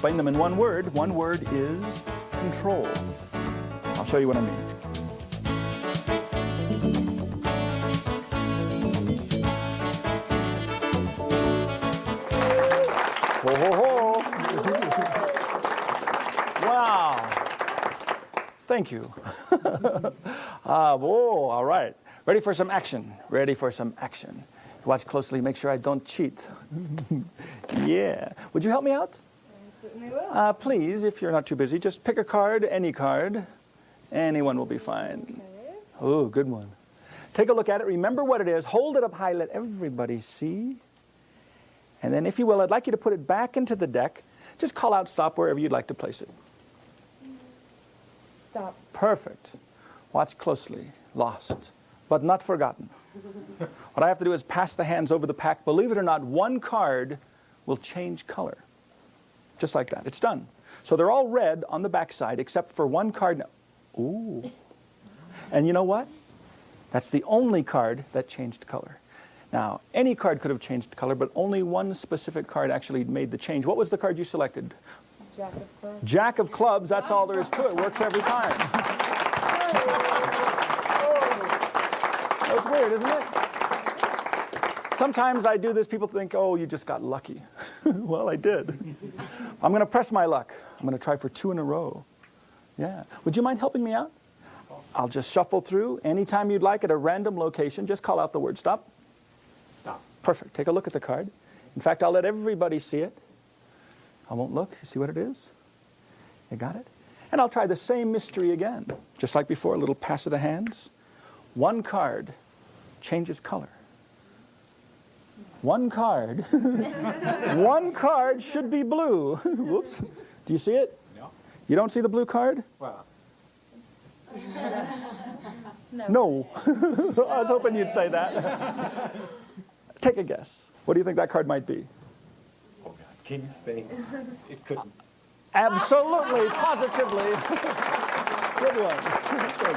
explain them in one word. One word is control. I'll show you what I mean. Ho, ho, ho. Wow. Thank you. Whoa, all right. Ready for some action. Ready for some action. Watch closely, make sure I don't cheat. Yeah. Would you help me out? I certainly will. Please, if you're not too busy, just pick a card, any card. Anyone will be fine. Okay. Oh, good one. Take a look at it. Remember what it is. Hold it up high. Let everybody see. And then, if you will, I'd like you to put it back into the deck. Just call out stop wherever you'd like to place it. Stop. Perfect. Watch closely. Lost, but not forgotten. What I have to do is pass the hands over the pack. Believe it or not, one card will change color. Just like that. It's done. So they're all red on the back side except for one card. Ooh. And you know what? That's the only card that changed color. Now, any card could have changed color, but only one specific card actually made the change. What was the card you selected? Jack of clubs. Jack of clubs. That's all there is to it. Works every time. That's weird, isn't it? Sometimes I do this, people think, oh, you just got lucky. Well, I did. I'm going to press my luck. I'm going to try for 2 in a row. Yeah. Would you mind helping me out? I'll just shuffle through. Anytime you'd like at a random location, just call out the word stop. Stop. Perfect. Take a look at the card. In fact, I'll let everybody see it. I won't look. You see what it is? You got it? And I'll try the same mystery again. Just like before, a little pass of the hands. One card changes color. One card. One card should be blue. Whoops. Do you see it? No. You don't see the blue card? Well, No. I was hoping you'd say that. Take a guess. What do you think that card might be? oh God, King of Spades. It couldn't. Absolutely, positively. Good one. Good.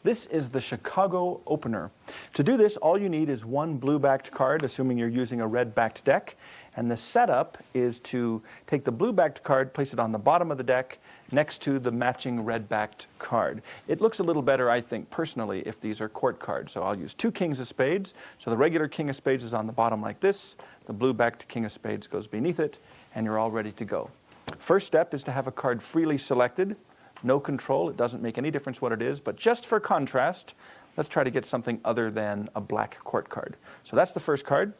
This is the Chicago opener. To do this, all you need is one blue-backed card, assuming you're using a red-backed deck. And the setup is to take the blue-backed card, place it on the bottom of the deck, next to the matching red-backed card. It looks a little better, I think, personally, if these are court cards. So I'll use 2 kings of spades. So the regular king of spades is on the bottom like this. The blue-backed king of spades goes beneath it, and you're all ready to go. First step is to have a card freely selected. No control. It doesn't make any difference what it is. But just for contrast, let's try to get something other than a black court card. So that's the first card.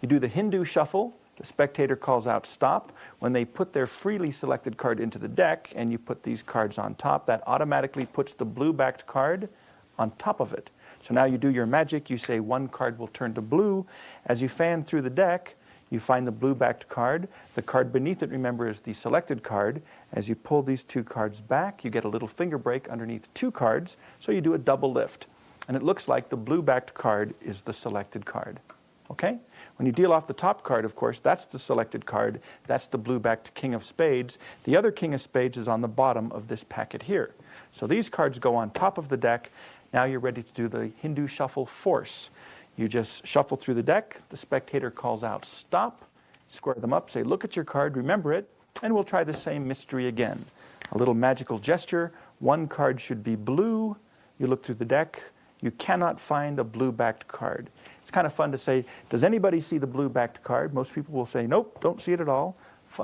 You do the Hindu shuffle. The spectator calls out stop. When they put their freely selected card into the deck and you put these cards on top, that automatically puts the blue-backed card on top of it. So now you do your magic. You say one card will turn to blue. As you fan through the deck, you find the blue-backed card. The card beneath it, remember, is the selected card. As you pull these 2 cards back, you get a little finger break underneath 2 cards, so you do a double lift. And it looks like the blue-backed card is the selected card. Okay? When you deal off the top card, of course, that's the selected card. That's the blue-backed king of spades. The other king of spades is on the bottom of this packet here. So these cards go on top of the deck. Now you're ready to do the Hindu shuffle force. You just shuffle through the deck. The spectator calls out stop. Square them up. Say, look at your card. Remember it. And we'll try the same mystery again. A little magical gesture. One card should be blue. You look through the deck. You cannot find a blue-backed card. It's kind of fun to say, does anybody see the blue-backed card? Most people will say, nope, don't see it at all.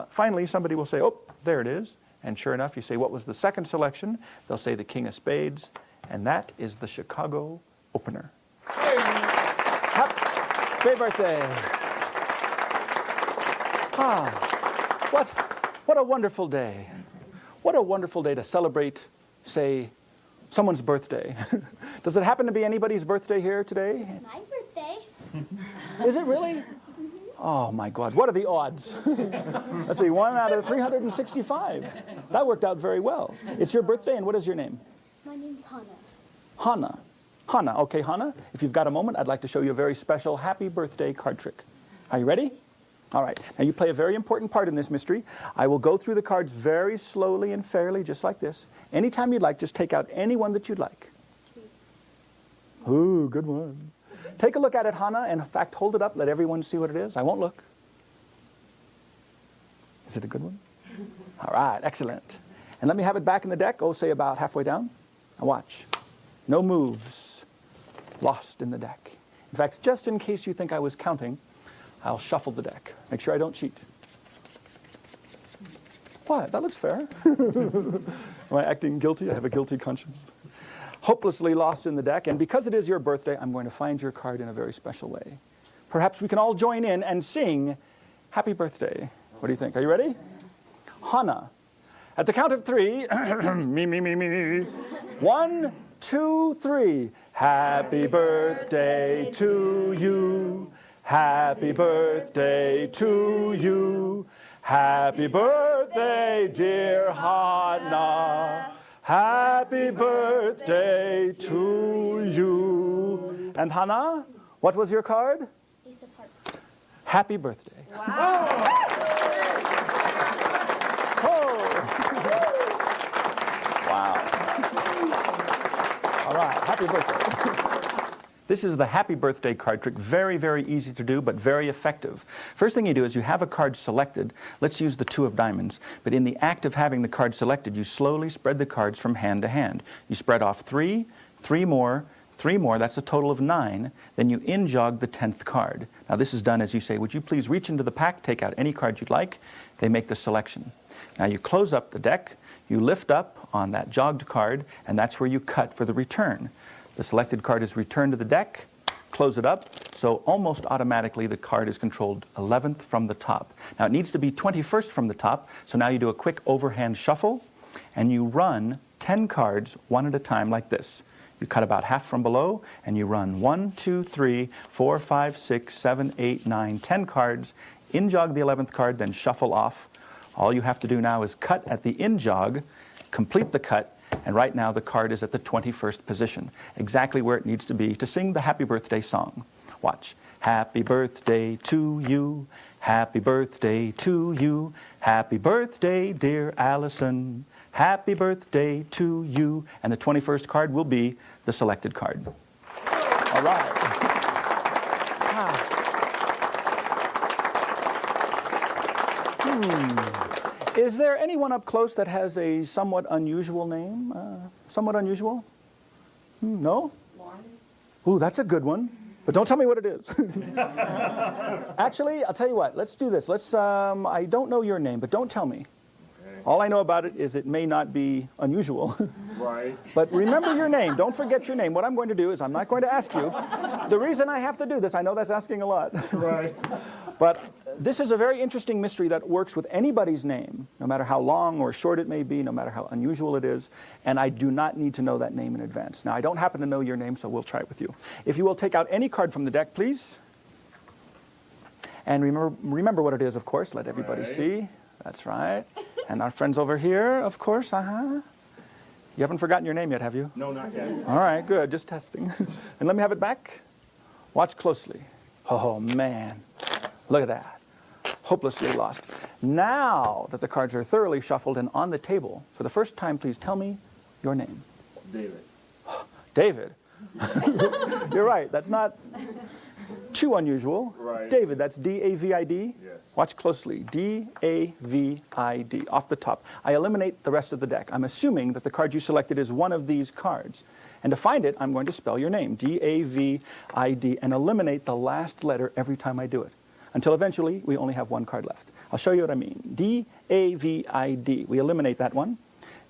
Finally, somebody will say, oh, there it is. And sure enough, you say, what was the second selection? They'll say the king of spades. And that is the Chicago opener. Happy birthday. What a wonderful day. What a wonderful day to celebrate, say, someone's birthday. Does it happen to be anybody's birthday here today? My birthday. Is it really? Oh my God, what are the odds? Let's see, 1 out of 365. That worked out very well. It's your birthday, and what is your name? My name's Hannah. Hannah. Hannah, okay, Hannah, if you've got a moment, I'd like to show you a very special happy birthday card trick. Are you ready? All right, now you play a very important part in this mystery. I will go through the cards very slowly and fairly, just like this. Anytime you'd like, just take out any one that you'd like. Ooh, good one. Take a look at it, Hannah, and in fact, hold it up. Let everyone see what it is. I won't look. Is it a good one? All right, excellent. And let me have it back in the deck, oh, say about halfway down. Now watch. No moves. Lost in the deck. In fact, just in case you think I was counting, I'll shuffle the deck. Make sure I don't cheat. What? That looks fair. Am I acting guilty? I have a guilty conscience. Hopelessly lost in the deck, and because it is your birthday, I'm going to find your card in a very special way. Perhaps we can all join in and sing Happy Birthday. What do you think? Are you ready? Hannah. At the count of 3, me, me, me, me. 1, 2, 3. Happy birthday to you. Happy birthday to you. Happy birthday, dear Hannah. Happy birthday to you. And Hannah, what was your card? Happy birthday. Wow. Wow. All right, happy birthday. This is the happy birthday card trick. Very, very easy to do, but very effective. First thing you do is you have a card selected. Let's use the 2 of diamonds. But in the act of having the card selected, you slowly spread the cards from hand to hand. You spread off 3, 3 more, 3 more, that's a total of 9. Then you in-jog the 10th card. Now this is done as you say, would you please reach into the pack, take out any card you'd like. They make the selection. Now you close up the deck, you lift up on that jogged card, and that's where you cut for the return. The selected card is returned to the deck, close it up, so almost automatically the card is controlled 11th from the top. Now it needs to be 21st from the top, so now you do a quick overhand shuffle, and you run 10 cards one at a time like this. You cut about half from below, and you run 1, 2, 3, 4, 5, 6, 7, 8, 9, 10 cards, in-jog the 11th card, then shuffle off. All you have to do now is cut at the in-jog, complete the cut, and right now the card is at the 21st position, exactly where it needs to be to sing the happy birthday song. Watch. Happy birthday to you. Happy birthday to you. Happy birthday, dear Allison. Happy birthday to you. And the 21st card will be the selected card. All right. Is there anyone up close that has a somewhat unusual name? Somewhat unusual? No? Lauren? Ooh, that's a good one. But don't tell me what it is. Actually, I'll tell you what. Let's do this. I don't know your name, but don't tell me. Okay. All I know about it is it may not be unusual. Right. But remember your name. Don't forget your name. What I'm going to do is I'm not going to ask you. The reason I have to do this, I know that's asking a lot. Right. But this is a very interesting mystery that works with anybody's name, no matter how long or short it may be, no matter how unusual it is, and I do not need to know that name in advance. Now, I don't happen to know your name, so we'll try it with you. If you will take out any card from the deck, please. And remember what it is, of course. Let everybody see. That's right. And our friends over here, of course. You haven't forgotten your name yet, have you? No, not yet. All right, good. Just testing. And let me have it back. Watch closely. Oh, man. Look at that. Hopelessly lost. Now that the cards are thoroughly shuffled and on the table, for the first time, please tell me your name. David. David. You're right. That's not too unusual. Right. David, that's D-A-V-I-D? Yes. Watch closely. D-A-V-I-D. Off the top. I eliminate the rest of the deck. I'm assuming that the card you selected is one of these cards. And to find it, I'm going to spell your name. D-A-V-I-D. And eliminate the last letter every time I do it. Until eventually, we only have one card left. I'll show you what I mean. D-A-V-I-D. We eliminate that one.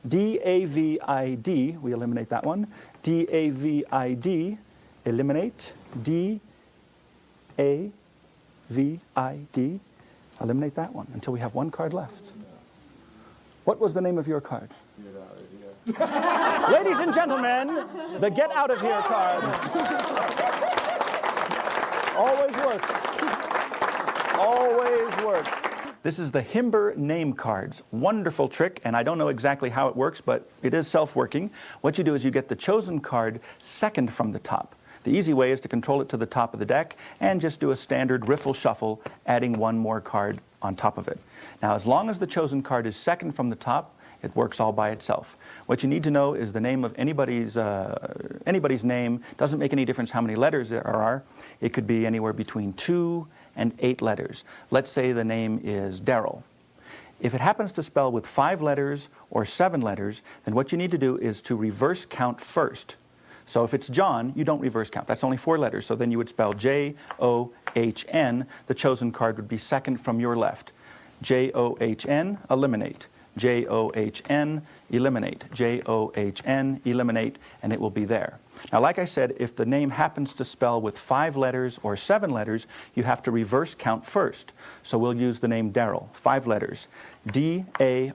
D-A-V-I-D. We eliminate that one. D-A-V-I-D. Eliminate. D-A-V-I-D. Eliminate that one until we have one card left. What was the name of your card? Get out of here. Ladies and gentlemen, the Get Out of Here card. Always works. Always works. This is the Himber name cards. Wonderful trick, and I don't know exactly how it works, but it is self-working. What you do is you get the chosen card second from the top. The easy way is to control it to the top of the deck and just do a standard riffle shuffle, adding one more card on top of it. Now, as long as the chosen card is second from the top, it works all by itself. What you need to know is the name of anybody's name. Doesn't make any difference how many letters there are. It could be anywhere between 2 and 8 letters. Let's say the name is Daryl. If it happens to spell with 5 letters or 7 letters, then what you need to do is to reverse count first. So if it's John, you don't reverse count. That's only 4 letters. So then you would spell J-O-H-N. The chosen card would be second from your left. J-O-H-N, eliminate. J-O-H-N, eliminate. J-O-H-N, eliminate, and it will be there. Now, like I said, if the name happens to spell with 5 letters or 7 letters, you have to reverse count first. So we'll use the name Daryl, 5 letters, D-A-R-Y-L.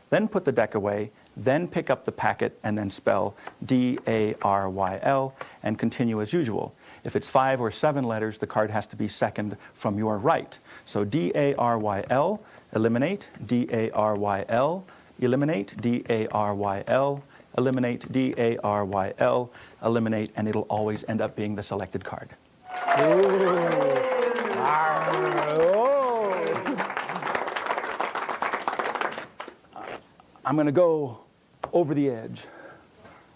Then put the deck away, then pick up the packet and then spell D-A-R-Y-L and continue as usual. If it's 5 or 7 letters, the card has to be second from your right. So D-A-R-Y-L, eliminate, D-A-R-Y-L, eliminate, D-A-R-Y-L, eliminate, D-A-R-Y-L, eliminate, and it'll always end up being the selected card. I'm going to go over the edge.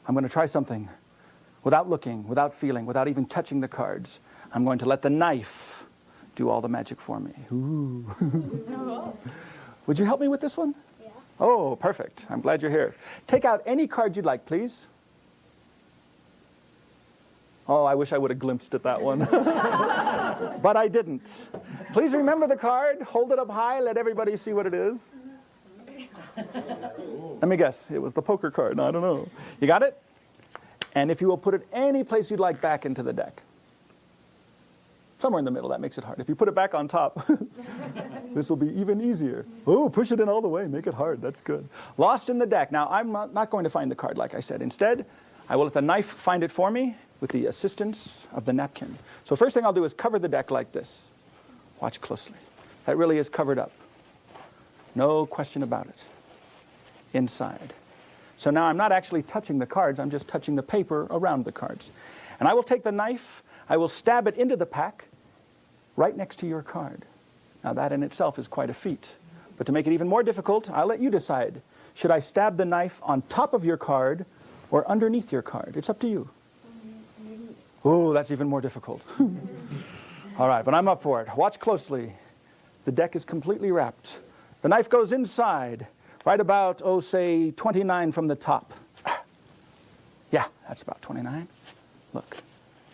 I'm going to try something without looking, without feeling, without even touching the cards. I'm going to let the knife do all the magic for me. Ooh. Would you help me with this one? Yeah. Oh, perfect. I'm glad you're here. Take out any card you'd like, please. Oh, I wish I would have glimpsed at that one. But I didn't. Please remember the card. Hold it up high. Let everybody see what it is. Let me guess. It was the poker card. No, I don't know. You got it? And if you will put it any place you'd like back into the deck. Somewhere in the middle. That makes it hard. If you put it back on top, this will be even easier. Oh, push it in all the way. Make it hard. That's good. Lost in the deck. Now, I'm not going to find the card, like I said. Instead, I will let the knife find it for me with the assistance of the napkin. So first thing I'll do is cover the deck like this. Watch closely. That really is covered up. No question about it. Inside. So now I'm not actually touching the cards. I'm just touching the paper around the cards. And I will take the knife. I will stab it into the pack right next to your card. Now that in itself is quite a feat. But to make it even more difficult, I'll let you decide. Should I stab the knife on top of your card or underneath your card? It's up to you. Oh, that's even more difficult. All right, but I'm up for it. Watch closely. The deck is completely wrapped. The knife goes inside, right about, oh, say, 29 from the top. Yeah, that's about 29. Look,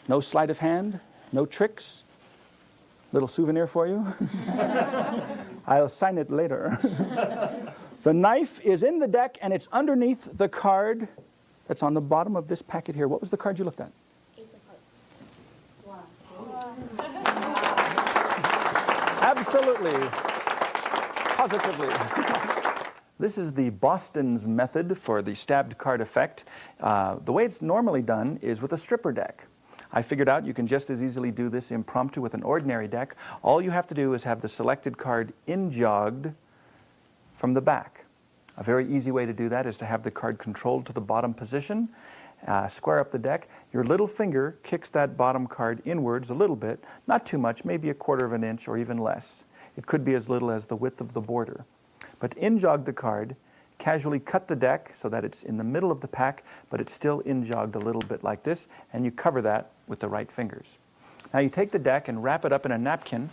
no sleight of hand, no tricks. Little souvenir for you. I'll sign it later. The knife is in the deck, and it's underneath the card that's on the bottom of this packet here. What was the card you looked at? Ace of Hearts. Wow. Absolutely. Positively. This is the Boston's method for the stabbed card effect. The way it's normally done is with a stripper deck. I figured out you can just as easily do this impromptu with an ordinary deck. All you have to do is have the selected card in-jogged from the back. A very easy way to do that is to have the card controlled to the bottom position. Square up the deck. Your little finger kicks that bottom card inwards a little bit, not too much, maybe 1/4 of an inch or even less. It could be as little as the width of the border. But in-jog the card, casually cut the deck so that it's in the middle of the pack, but it's still in-jogged a little bit like this, and you cover that with the right fingers. Now you take the deck and wrap it up in a napkin.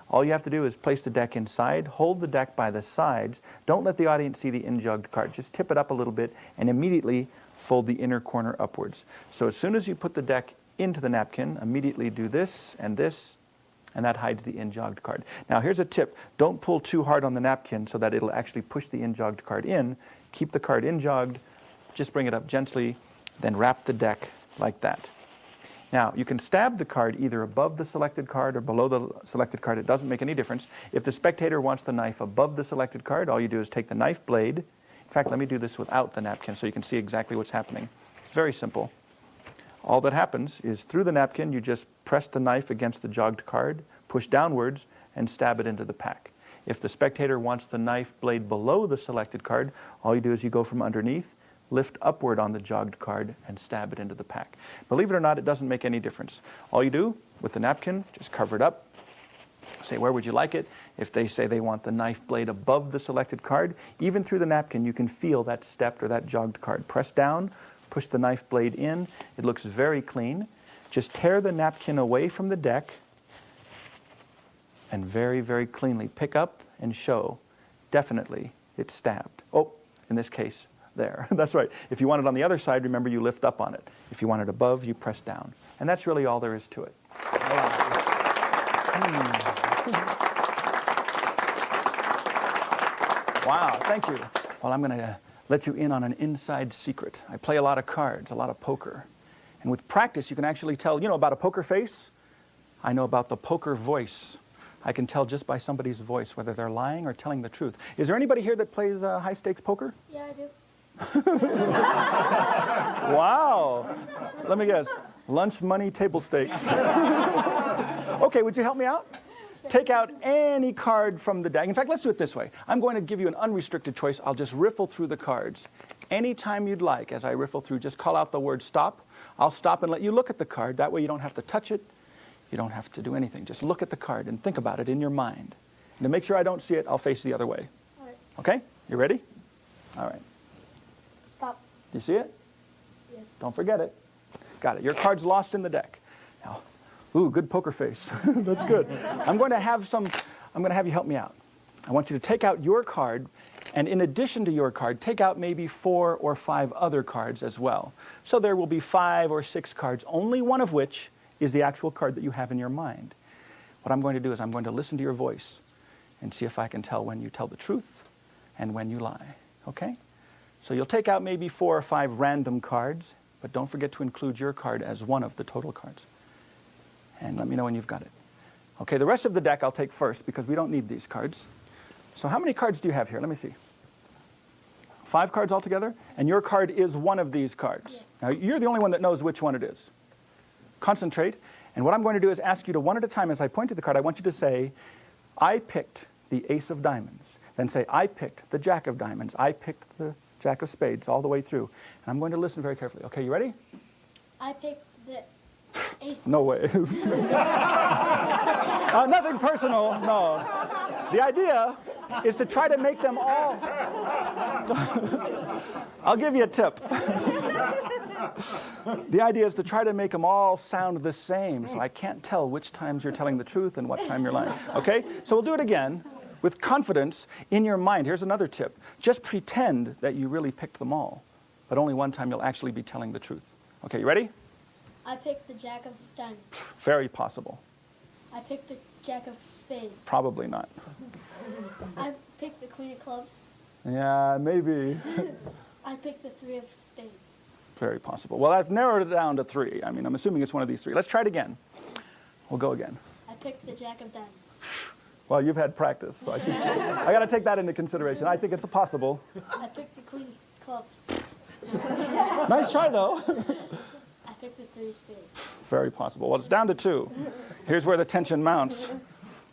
All you have to do is place the deck inside, hold the deck by the sides. Don't let the audience see the in-jogged card. Just tip it up a little bit and immediately fold the inner corner upwards. So as soon as you put the deck into the napkin, immediately do this, and that hides the in-jogged card. Now here's a tip. Don't pull too hard on the napkin so that it'll actually push the in-jogged card in. Keep the card in-jogged, just bring it up gently, then wrap the deck like that. Now, you can stab the card either above the selected card or below the selected card. It doesn't make any difference. If the spectator wants the knife above the selected card, all you do is take the knife blade. In fact, let me do this without the napkin so you can see exactly what's happening. It's very simple. All that happens is through the napkin, you just press the knife against the jogged card, push downwards, and stab it into the pack. If the spectator wants the knife blade below the selected card, all you do is you go from underneath, lift upward on the jogged card, and stab it into the pack. Believe it or not, it doesn't make any difference. All you do with the napkin, just cover it up, say where would you like it. If they say they want the knife blade above the selected card, even through the napkin you can feel that stepped or that jogged card. Press down, push the knife blade in. It looks very clean. Just tear the napkin away from the deck and very, very cleanly pick up and show, definitely, it's stabbed. Oh, in this case, there. That's right. If you want it on the other side, remember you lift up on it. If you want it above, you press down. And that's really all there is to it. Wow, thank you. Well, I'm going to let you in on an inside secret. I play a lot of cards, a lot of poker. And with practice, you can actually tell, you know about a poker face? I know about the poker voice. I can tell just by somebody's voice whether they're lying or telling the truth. Is there anybody here that plays high-stakes poker? Yeah, I do. Wow. Let me guess. Lunch money, table stakes. Okay, would you help me out? Take out any card from the deck. In fact, let's do it this way. I'm going to give you an unrestricted choice. I'll just riffle through the cards. Anytime you'd like, as I riffle through, just call out the word stop. I'll stop and let you look at the card. That way you don't have to touch it. You don't have to do anything. Just look at the card and think about it in your mind. And to make sure I don't see it, I'll face the other way. All right. Okay? You ready? All right. Stop. Do you see it? Yes. Don't forget it. Got it. Your card's lost in the deck. Now, ooh, good poker face. That's good. I'm going to have you help me out. I want you to take out your card, and in addition to your card, take out maybe 4 or 5 other cards as well. So there will be 5 or 6 cards, only one of which is the actual card that you have in your mind. What I'm going to do is I'm going to listen to your voice and see if I can tell when you tell the truth and when you lie. Okay? So you'll take out maybe 4 or 5 random cards, but don't forget to include your card as one of the total cards. And let me know when you've got it. Okay, the rest of the deck I'll take first because we don't need these cards. So how many cards do you have here? Let me see. 5 cards altogether? And your card is one of these cards. Yes. Now, you're the only one that knows which one it is. Concentrate. And what I'm going to do is ask you to one at a time, as I point to the card, I want you to say, I picked the ace of diamonds. Then say, I picked the jack of diamonds. I picked the jack of spades, all the way through. And I'm going to listen very carefully. Okay, you ready? I picked the ace. No way. Nothing personal, no. The idea is to try to make them all... I'll give you a tip. The idea is to try to make them all sound the same, so I can't tell which times you're telling the truth and what time you're lying. Okay? So we'll do it again with confidence in your mind. Here's another tip. Just pretend that you really picked them all, but only one time you'll actually be telling the truth. Okay, you ready? I picked the jack of diamonds. Very possible. I picked the jack of spades. Probably not. I picked the queen of clubs. Yeah, maybe. I picked the 3 of spades. Very possible. Well, I've narrowed it down to 3. I mean, I'm assuming it's one of these 3. Let's try it again. We'll go again. I picked the jack of diamonds. Well, you've had practice, so I got to take that into consideration. I think it's possible. I picked the queen of clubs. Nice try, though. I picked the 3 of spades. Very possible. Well, it's down to 2. Here's where the tension mounts.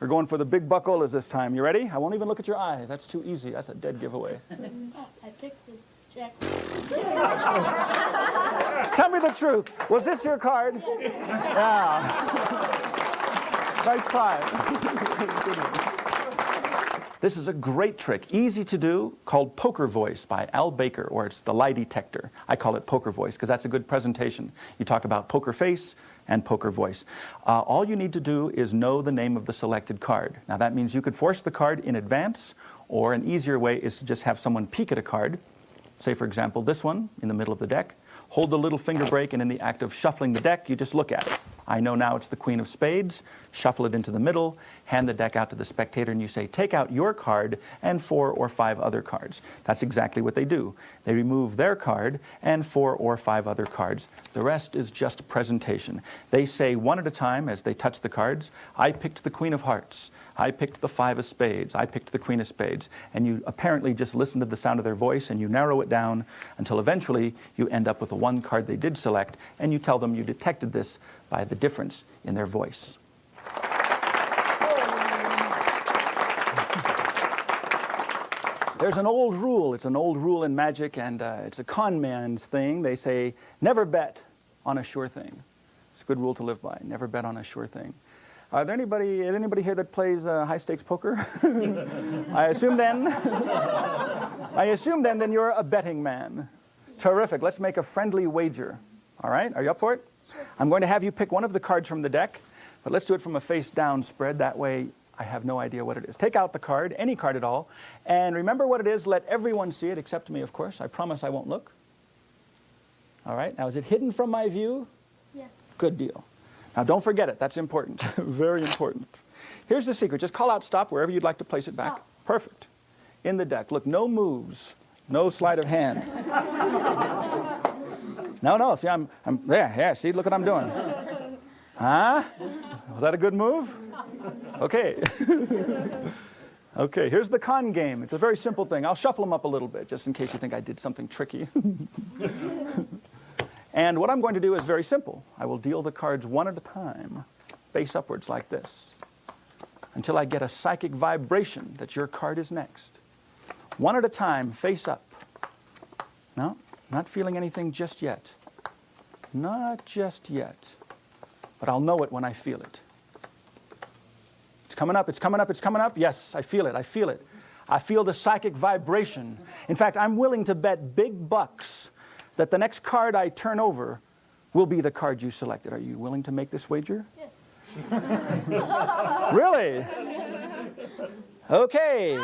We're going for the big buckolas this time. You ready? I won't even look at your eyes. That's too easy. That's a dead giveaway. I picked the jack. Tell me the truth. Was this your card? Yeah. Nice try. This is a great trick, easy to do, called Poker Voice by Al Baker, or it's the lie detector. I call it Poker Voice because that's a good presentation. You talk about poker face and poker voice. All you need to do is know the name of the selected card. Now that means you could force the card in advance, or an easier way is to just have someone peek at a card. Say, for example, this one in the middle of the deck. Hold the little finger break, and in the act of shuffling the deck, you just look at it. I know now it's the queen of spades. Shuffle it into the middle, hand the deck out to the spectator, and you say, take out your card and 4 or 5 other cards. That's exactly what they do. They remove their card and 4 or 5 other cards. The rest is just presentation. They say one at a time as they touch the cards, I picked the queen of hearts. I picked the 5 of spades. I picked the queen of spades. And you apparently just listen to the sound of their voice and you narrow it down until eventually you end up with the one card they did select, and you tell them you detected this by the difference in their voice. There's an old rule. It's an old rule in magic, and it's a con man's thing. They say, never bet on a sure thing. It's a good rule to live by. Never bet on a sure thing. Is anybody here that plays high-stakes poker? I assume then you're a betting man. Terrific. Let's make a friendly wager. All right? Are you up for it? I'm going to have you pick one of the cards from the deck, but let's do it from a face-down spread. That way I have no idea what it is. Take out the card, any card at all, and remember what it is. Let everyone see it, except me, of course. I promise I won't look. All right, now is it hidden from my view? Yes. Good deal. Now don't forget it, that's important, very important. Here's the secret, just call out stop wherever you'd like to place it back. Stop. Perfect. In the deck, look, no moves, no sleight of hand. No, see, I'm there, yeah, see, look what I'm doing. Huh? Was that a good move? Okay. Okay, here's the con game. It's a very simple thing. I'll shuffle them up a little bit, just in case you think I did something tricky. And what I'm going to do is very simple. I will deal the cards one at a time, face upwards like this, until I get a psychic vibration that your card is next. One at a time, face up. No, not feeling anything just yet. Not just yet. But I'll know it when I feel it. It's coming up, it's coming up, it's coming up. Yes, I feel it, I feel it. I feel the psychic vibration. In fact, I'm willing to bet big bucks that the next card I turn over will be the card you selected. Are you willing to make this wager? Yes. Really? Okay.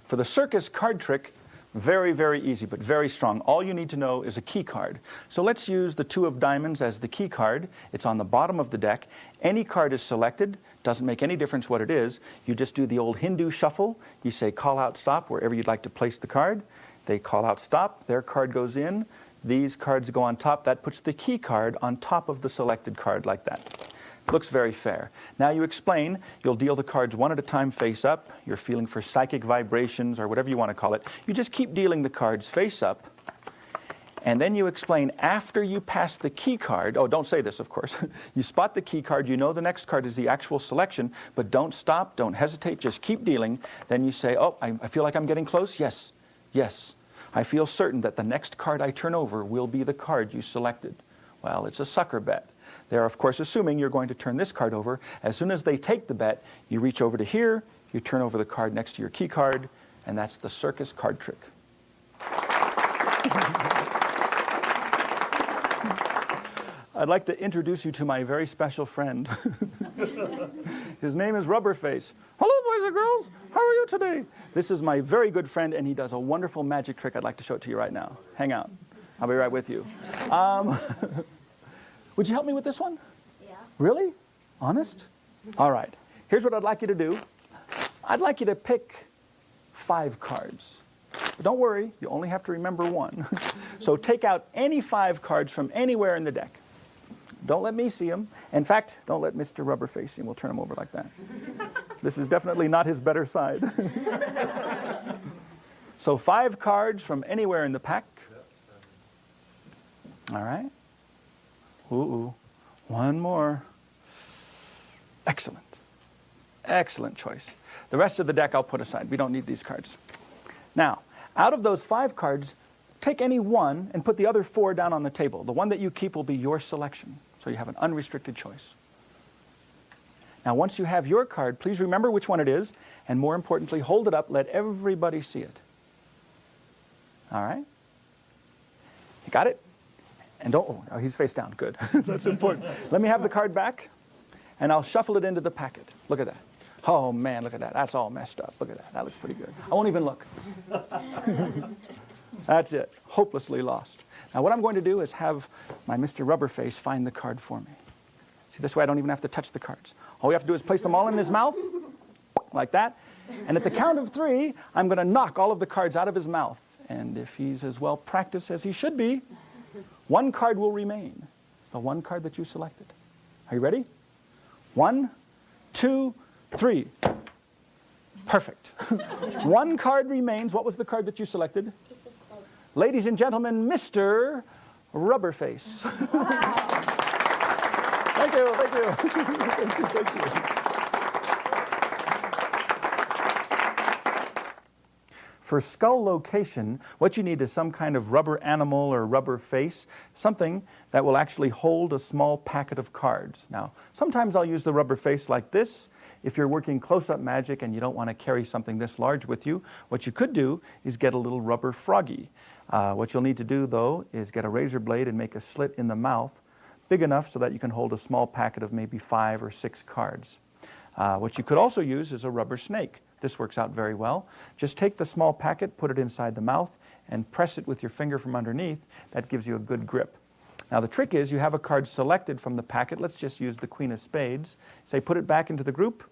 For the Circus card trick, very, very easy, but very strong. All you need to know is a key card. So let's use the 2 of diamonds as the key card. It's on the bottom of the deck. Any card is selected. Doesn't make any difference what it is. You just do the old Hindu shuffle. You say call out stop wherever you'd like to place the card. They call out stop. Their card goes in. These cards go on top. That puts the key card on top of the selected card like that. Looks very fair. Now you explain. You'll deal the cards one at a time face up. You're feeling for psychic vibrations or whatever you want to call it. You just keep dealing the cards face up. And then you explain after you pass the key card. Oh, don't say this, of course. You spot the key card. You know the next card is the actual selection. But don't stop. Don't hesitate. Just keep dealing. Then you say, oh, I feel like I'm getting close. Yes. Yes. I feel certain that the next card I turn over will be the card you selected. Well, it's a sucker bet. They're, of course, assuming you're going to turn this card over. As soon as they take the bet, you reach over to here, you turn over the card next to your key card, and that's the Circus card trick. I'd like to introduce you to my very special friend. His name is Rubberface. Hello, boys and girls. How are you today? This is my very good friend, and he does a wonderful magic trick. I'd like to show it to you right now. Hang out. I'll be right with you. Would you help me with this one? Yeah. Really? Honest? All right. Here's what I'd like you to do. I'd like you to pick 5 cards. But don't worry, you only have to remember 1. So take out any 5 cards from anywhere in the deck. Don't let me see them. In fact, don't let Mr. Rubberface see them. We'll turn him over like that. This is definitely not his better side. So 5 cards from anywhere in the pack. All right. Ooh, 1 more. Excellent. Excellent choice. The rest of the deck I'll put aside. We don't need these cards. Now, out of those 5 cards, take any 1 and put the other 4 down on the table. The one that you keep will be your selection. So you have an unrestricted choice. Now, once you have your card, please remember which one it is, and more importantly, hold it up, let everybody see it. All right? You got it? And don't, oh, he's face down, good. That's important. Let me have the card back, and I'll shuffle it into the packet. Look at that. Oh man, look at that. That's all messed up. Look at that. That looks pretty good. I won't even look. That's it. Hopelessly lost. Now what I'm going to do is have my Mr. Rubberface find the card for me. See, this way I don't even have to touch the cards. All we have to do is place them all in his mouth, like that. And at the count of 3, I'm going to knock all of the cards out of his mouth. And if he's as well practiced as he should be, 1 card will remain. The 1 card that you selected. Are you ready? 1, 2, 3. Perfect. 1 card remains. What was the card that you selected? Piece of clothes. Ladies and gentlemen, Mr. Rubberface. Thank you, thank you. Thank you, thank you. For Skullocation, what you need is some kind of rubber animal or rubber face, something that will actually hold a small packet of cards. Now, sometimes I'll use the rubber face like this. If you're working close-up magic and you don't want to carry something this large with you, what you could do is get a little rubber froggy. What you'll need to do, though, is get a razor blade and make a slit in the mouth big enough so that you can hold a small packet of maybe 5 or 6 cards. What you could also use is a rubber snake. This works out very well. Just take the small packet, put it inside the mouth, and press it with your finger from underneath. That gives you a good grip. Now the trick is you have a card selected from the packet. Let's just use the Queen of Spades. Say put it back into the group.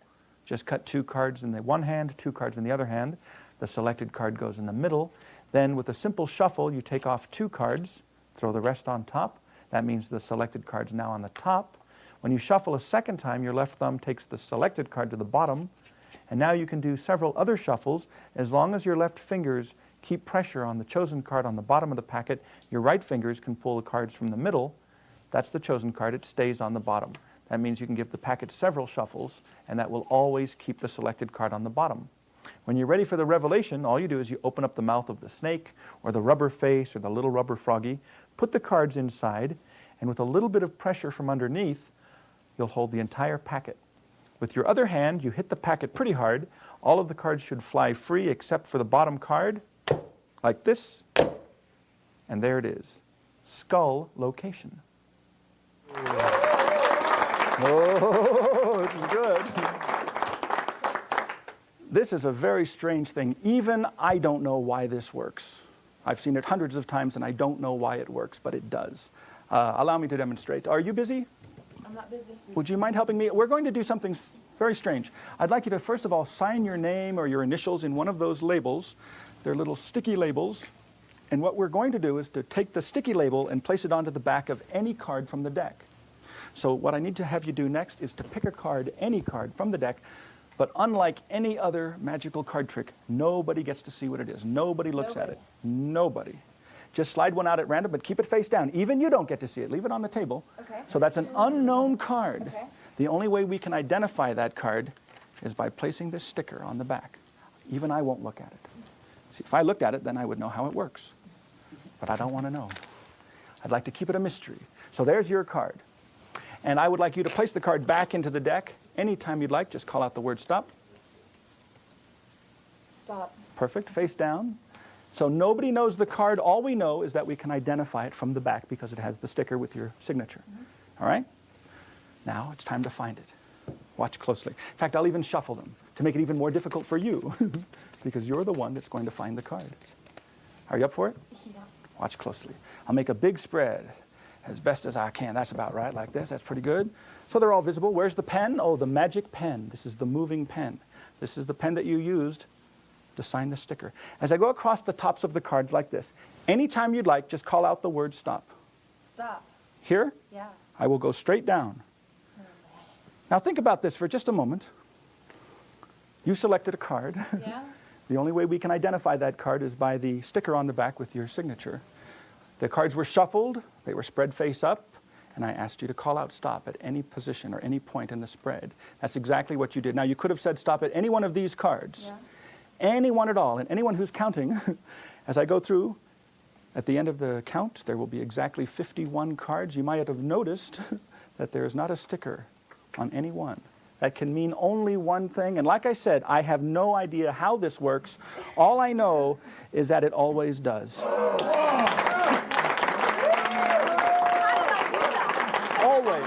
Just cut 2 cards in the one hand, 2 cards in the other hand. The selected card goes in the middle. Then with a simple shuffle, you take off 2 cards, throw the rest on top. That means the selected card's now on the top. When you shuffle a second time, your left thumb takes the selected card to the bottom. And now you can do several other shuffles. As long as your left fingers keep pressure on the chosen card on the bottom of the packet, your right fingers can pull the cards from the middle. That's the chosen card. It stays on the bottom. That means you can give the packet several shuffles, and that will always keep the selected card on the bottom. When you're ready for the revelation, all you do is you open up the mouth of the snake or the rubber face or the little rubber froggy, put the cards inside, and with a little bit of pressure from underneath, you'll hold the entire packet. With your other hand, you hit the packet pretty hard. All of the cards should fly free except for the bottom card, like this, and there it is, Skullocation. Oh, this is good. This is a very strange thing. Even I don't know why this works. I've seen it hundreds of times and I don't know why it works, but it does. Allow me to demonstrate. Are you busy? I'm not busy. Would you mind helping me? We're going to do something very strange. I'd like you to first of all sign your name or your initials in one of those labels. They're little sticky labels. And what we're going to do is to take the sticky label and place it onto the back of any card from the deck. So what I need to have you do next is to pick a card, any card from the deck. But unlike any other magical card trick, nobody gets to see what it is. Nobody looks at it. Nobody. Just slide one out at random, but keep it face down. Even you don't get to see it. Leave it on the table. Okay. So that's an unknown card. Okay. The only way we can identify that card is by placing this sticker on the back. Even I won't look at it. See, if I looked at it, then I would know how it works. But I don't want to know. I'd like to keep it a mystery. So there's your card. And I would like you to place the card back into the deck. Anytime you'd like, just call out the word stop. Stop. Perfect, face down. So nobody knows the card. All we know is that we can identify it from the back because it has the sticker with your signature. All right? Now it's time to find it. Watch closely. In fact, I'll even shuffle them to make it even more difficult for you because you're the one that's going to find the card. Are you up for it? Yeah. Watch closely. I'll make a big spread as best as I can. That's about right, like this. That's pretty good. So they're all visible. Where's the pen? Oh, the magic pen. This is the moving pen. This is the pen that you used to sign the sticker. As I go across the tops of the cards like this, anytime you'd like, just call out the word stop. Stop. Here, Yeah. I will go straight down. Now think about this for just a moment. You selected a card. Yeah. The only way we can identify that card is by the sticker on the back with your signature. The cards were shuffled, they were spread face up, and I asked you to call out stop at any position or any point in the spread. That's exactly what you did. Now you could have said stop at any one of these cards. Yeah. Anyone at all, and anyone who's counting, as I go through, at the end of the count, there will be exactly 51 cards. You might have noticed that there is not a sticker on any one. That can mean only one thing, and like I said, I have no idea how this works. All I know is that it always does. Always.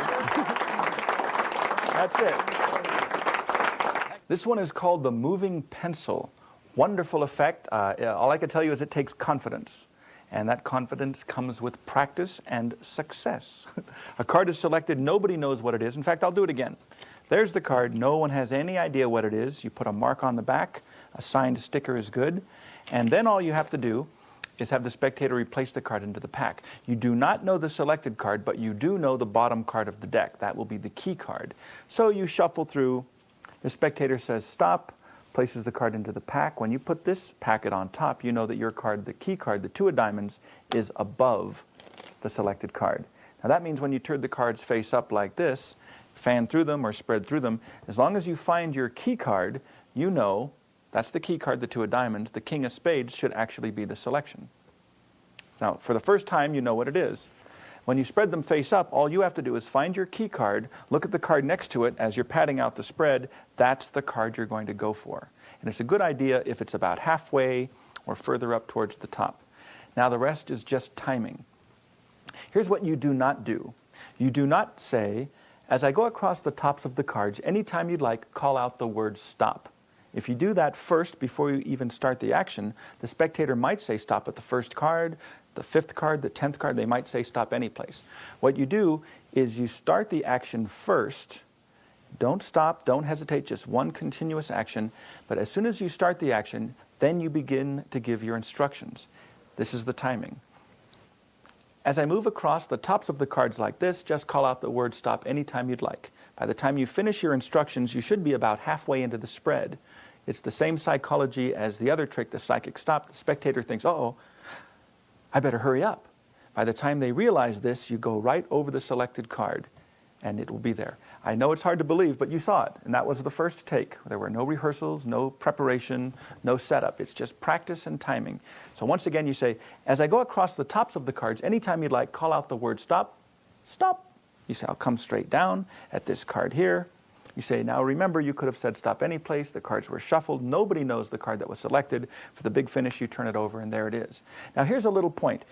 That's it. This one is called the moving pencil. Wonderful effect. All I can tell you is it takes confidence. And that confidence comes with practice and success. A card is selected, nobody knows what it is. In fact, I'll do it again. There's the card, no one has any idea what it is. You put a mark on the back, a signed sticker is good. And then all you have to do is have the spectator replace the card into the pack. You do not know the selected card, but you do know the bottom card of the deck. That will be the key card. So you shuffle through. The spectator says stop, places the card into the pack. When you put this packet on top, you know that your card, the key card, the 2 of diamonds, is above the selected card. Now that means when you turn the cards face up like this, fan through them or spread through them, as long as you find your key card, you know that's the key card, the 2 of diamonds. The king of spades should actually be the selection. Now, for the first time, you know what it is. When you spread them face up, all you have to do is find your key card, look at the card next to it as you're padding out the spread. That's the card you're going to go for. And it's a good idea if it's about halfway or further up towards the top. Now the rest is just timing. Here's what you do not do. You do not say, as I go across the tops of the cards, anytime you'd like, call out the word stop. If you do that first before you even start the action, the spectator might say stop at the first card, the 5th card, the 10th card. They might say stop any place. What you do is you start the action first. Don't stop, don't hesitate, just one continuous action. But as soon as you start the action, then you begin to give your instructions. This is the timing. As I move across the tops of the cards like this, just call out the word stop anytime you'd like. By the time you finish your instructions, you should be about halfway into the spread. It's the same psychology as the other trick, the psychic stop. The spectator thinks, uh-oh, I better hurry up. By the time they realize this, you go right over the selected card, and it will be there. I know it's hard to believe, but you saw it, and that was the first take. There were no rehearsals, no preparation, no setup. It's just practice and timing. So once again, you say, as I go across the tops of the cards, anytime you'd like, call out the word stop, stop. You say, I'll come straight down at this card here. You say, now remember, you could have said stop any place. The cards were shuffled. Nobody knows the card that was selected. For the big finish, you turn it over, and there it is. Now here's a little point.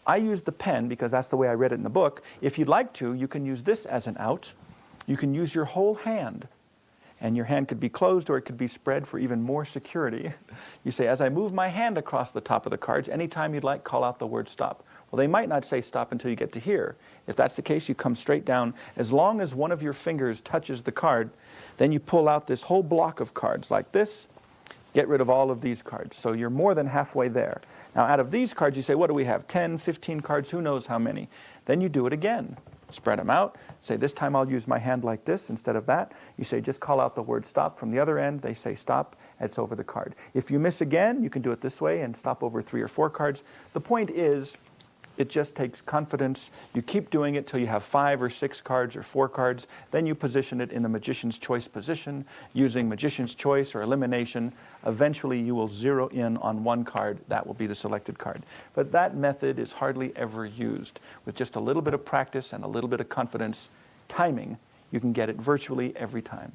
I use the pen because that's the way I read it in the book. If you'd like to, you can use this as an out. You can use your whole hand. And your hand could be closed or it could be spread for even more security. You say, as I move my hand across the top of the cards, anytime you'd like, call out the word stop. Well, they might not say stop until you get to here. If that's the case, you come straight down. As long as one of your fingers touches the card, then you pull out this whole block of cards like this. Get rid of all of these cards. So you're more than halfway there. Now, out of these cards, you say, what do we have? 10, 15 cards, who knows how many? Then you do it again. Spread them out. Say, this time I'll use my hand like this instead of that. You say, just call out the word stop from the other end. They say stop. It's over the card. If you miss again, you can do it this way and stop over 3 or 4 cards. The point is, it just takes confidence. You keep doing it till you have 5 or 6 cards or 4 cards. Then you position it in the magician's choice position using magician's choice or elimination. Eventually, you will zero in on one card. That will be the selected card. But that method is hardly ever used. With just a little bit of practice and a little bit of confidence, timing, you can get it virtually every time.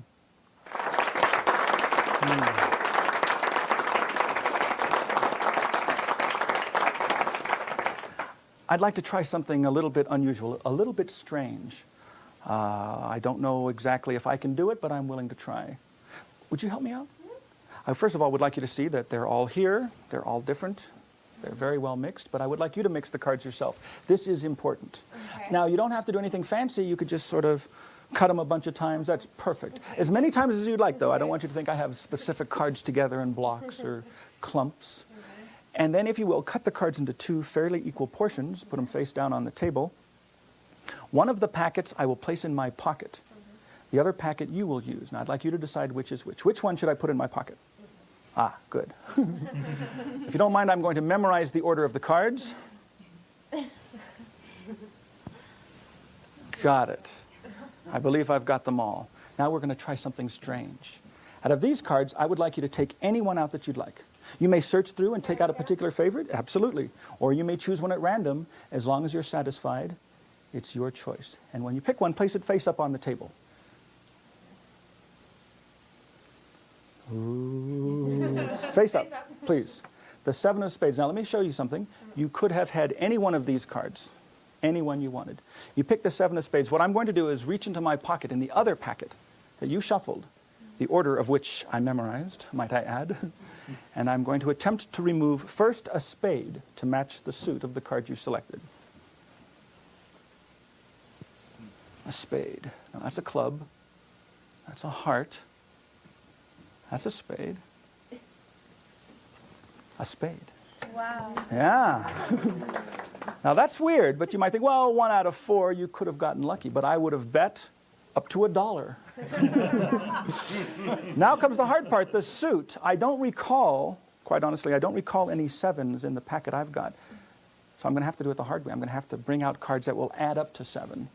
I'd like to try something a little bit unusual, a little bit strange. I don't know exactly if I can do it, but I'm willing to try. Would you help me out? I first of all would like you to see that they're all here. They're all different. They're very well mixed, but I would like you to mix the cards yourself. This is important. Okay. Now, you don't have to do anything fancy. You could just sort of cut them a bunch of times. That's perfect. As many times as you'd like, though. I don't want you to think I have specific cards together in blocks or clumps. And then, if you will, cut the cards into 2 fairly equal portions. Put them face down on the table. One of the packets I will place in my pocket. The other packet you will use. Now, I'd like you to decide which is which. Which one should I put in my pocket? Ah, good. If you don't mind, I'm going to memorize the order of the cards. Got it. I believe I've got them all. Now we're going to try something strange. Out of these cards, I would like you to take any one out that you'd like. You may search through and take out a particular favorite, absolutely. Or you may choose one at random. As long as you're satisfied, it's your choice. And when you pick one, place it face up on the table. Ooh. Face up, please. The 7 of spades. Now let me show you something. You could have had any one of these cards, any one you wanted. You pick the 7 of spades. What I'm going to do is reach into my pocket in the other packet that you shuffled, the order of which I memorized, might I add. And I'm going to attempt to remove first a spade to match the suit of the card you selected. A spade. Now that's a club. That's a heart. That's a spade. A spade. Wow. Yeah. Now that's weird, but you might think, well, 1 out of 4, you could have gotten lucky, but I would have bet up to $1. Now comes the hard part, the suit. I don't recall, quite honestly, I don't recall any 7s in the packet I've got. So I'm going to have to do it the hard way. I'm going to have to bring out cards that will add up to 7.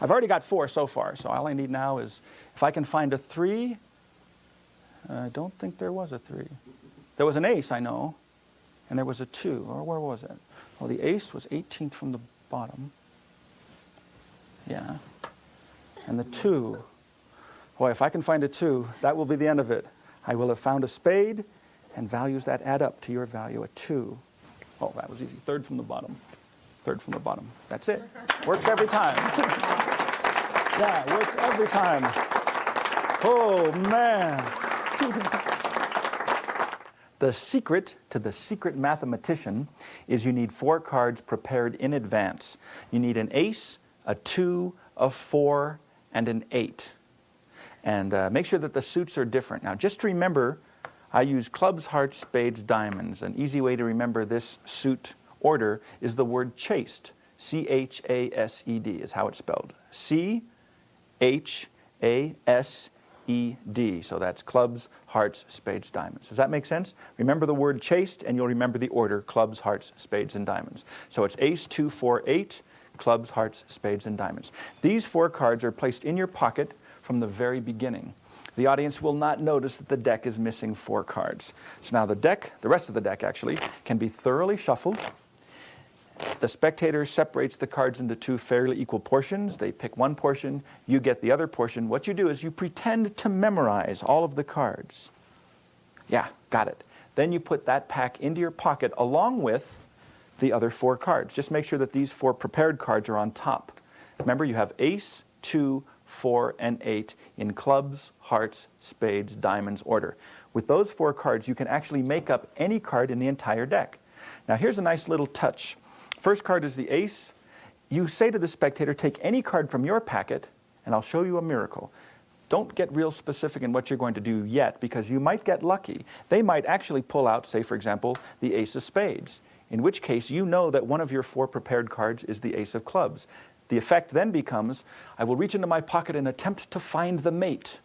I've already got 4 so far, so all I need now is, if I can find a 3, I don't think there was a 3. There was an ace, I know, and there was a 2, or where was it? Well, the ace was 18th from the bottom. Yeah. And the 2. Boy, if I can find a 2, that will be the end of it. I will have found a spade and values that add up to your value, a 2. Oh, that was easy. Third from the bottom. Third from the bottom. That's it. Works every time. Yeah, works every time. Oh, man. The secret to the secret mathematician is you need 4 cards prepared in advance. You need an ace, a 2, a 4, and an 8. And make sure that the suits are different. Now, just remember, I use clubs, hearts, spades, diamonds. An easy way to remember this suit order is the word chased. C-H-A-S-E-D is how it's spelled. C-H-A-S-E-D. So that's clubs, hearts, spades, diamonds. Does that make sense? Remember the word chased, and you'll remember the order, clubs, hearts, spades, and diamonds. So it's ace, 2, 4, 8, clubs, hearts, spades, and diamonds. These 4 cards are placed in your pocket from the very beginning. The audience will not notice that the deck is missing 4 cards. So now the deck, the rest of the deck actually, can be thoroughly shuffled. The spectator separates the cards into 2 fairly equal portions. They pick one portion, you get the other portion. What you do is you pretend to memorize all of the cards. Yeah, got it. Then you put that pack into your pocket along with the other 4 cards. Just make sure that these 4 prepared cards are on top. Remember, you have ace, 2, 4, and 8 in clubs, hearts, spades, diamonds order. With those 4 cards, you can actually make up any card in the entire deck. Now, here's a nice little touch. First card is the ace. You say to the spectator, take any card from your packet, and I'll show you a miracle. Don't get real specific in what you're going to do yet, because you might get lucky. They might actually pull out, say, for example, the ace of spades, in which case you know that one of your 4 prepared cards is the ace of clubs. The effect then becomes, I will reach into my pocket and attempt to find the mate.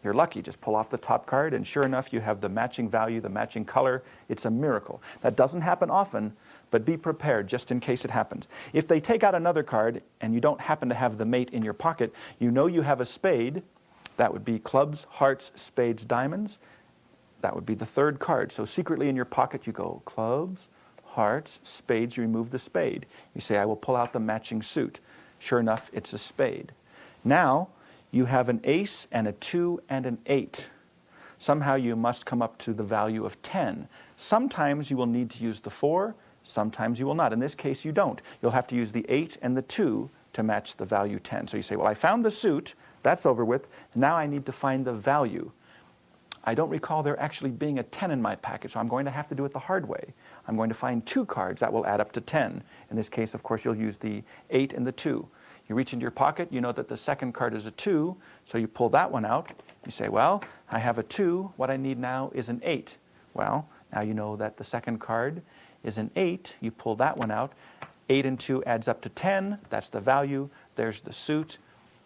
You're lucky, just pull off the top card, and sure enough, you have the matching value, the matching color. It's a miracle. That doesn't happen often, but be prepared just in case it happens. If they take out another card and you don't happen to have the mate in your pocket, you know you have a spade. That would be clubs, hearts, spades, diamonds. That would be the 3rd card. So secretly in your pocket, you go clubs, hearts, spades, you remove the spade. You say, I will pull out the matching suit. Sure enough, it's a spade. Now, you have an ace and a 2 and an 8. Somehow you must come up to the value of 10. Sometimes you will need to use the 4, sometimes you will not. In this case, you don't. You'll have to use the 8 and the 2 to match the value 10. So you say, well, I found the suit, that's over with. Now I need to find the value. I don't recall there actually being a 10 in my packet, so I'm going to have to do it the hard way. I'm going to find 2 cards that will add up to 10. In this case, of course, you'll use the 8 and the 2. You reach into your pocket, you know that the 2nd card is a 2, so you pull that one out. You say, well, I have a 2. What I need now is an 8. Well, now you know that the 2nd card is an 8. You pull that one out. 8 and 2 adds up to 10. That's the value. There's the suit.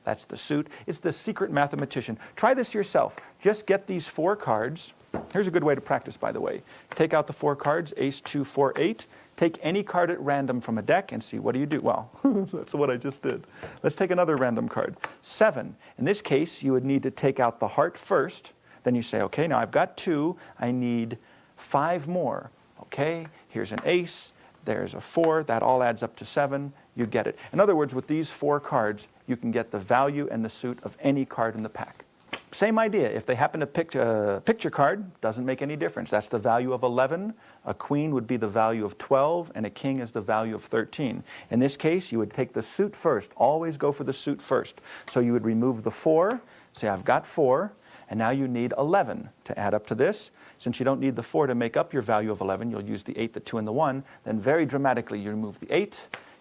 That's the suit. It's the secret mathematician. Try this yourself. Just get these 4 cards. Here's a good way to practice, by the way. Take out the 4 cards, ace, 2, 4, 8. Take any card at random from a deck and see, what do you do? Well, that's what I just did. Let's take another random card. 7. In this case, you would need to take out the heart first. Then you say, okay, now I've got 2. I need 5 more. Okay, here's an ace. There's a 4. That all adds up to 7. You get it. In other words, with these 4 cards, you can get the value and the suit of any card in the pack. Same idea. If they happen to pick a picture card, doesn't make any difference. That's the value of 11. A queen would be the value of 12, and a king is the value of 13. In this case, you would take the suit first. Always go for the suit first. So you would remove the 4, say, I've got 4, and now you need 11 to add up to this. Since you don't need the 4 to make up your value of 11, you'll use the 8, the 2, and the 1. Then very dramatically, you remove the 8.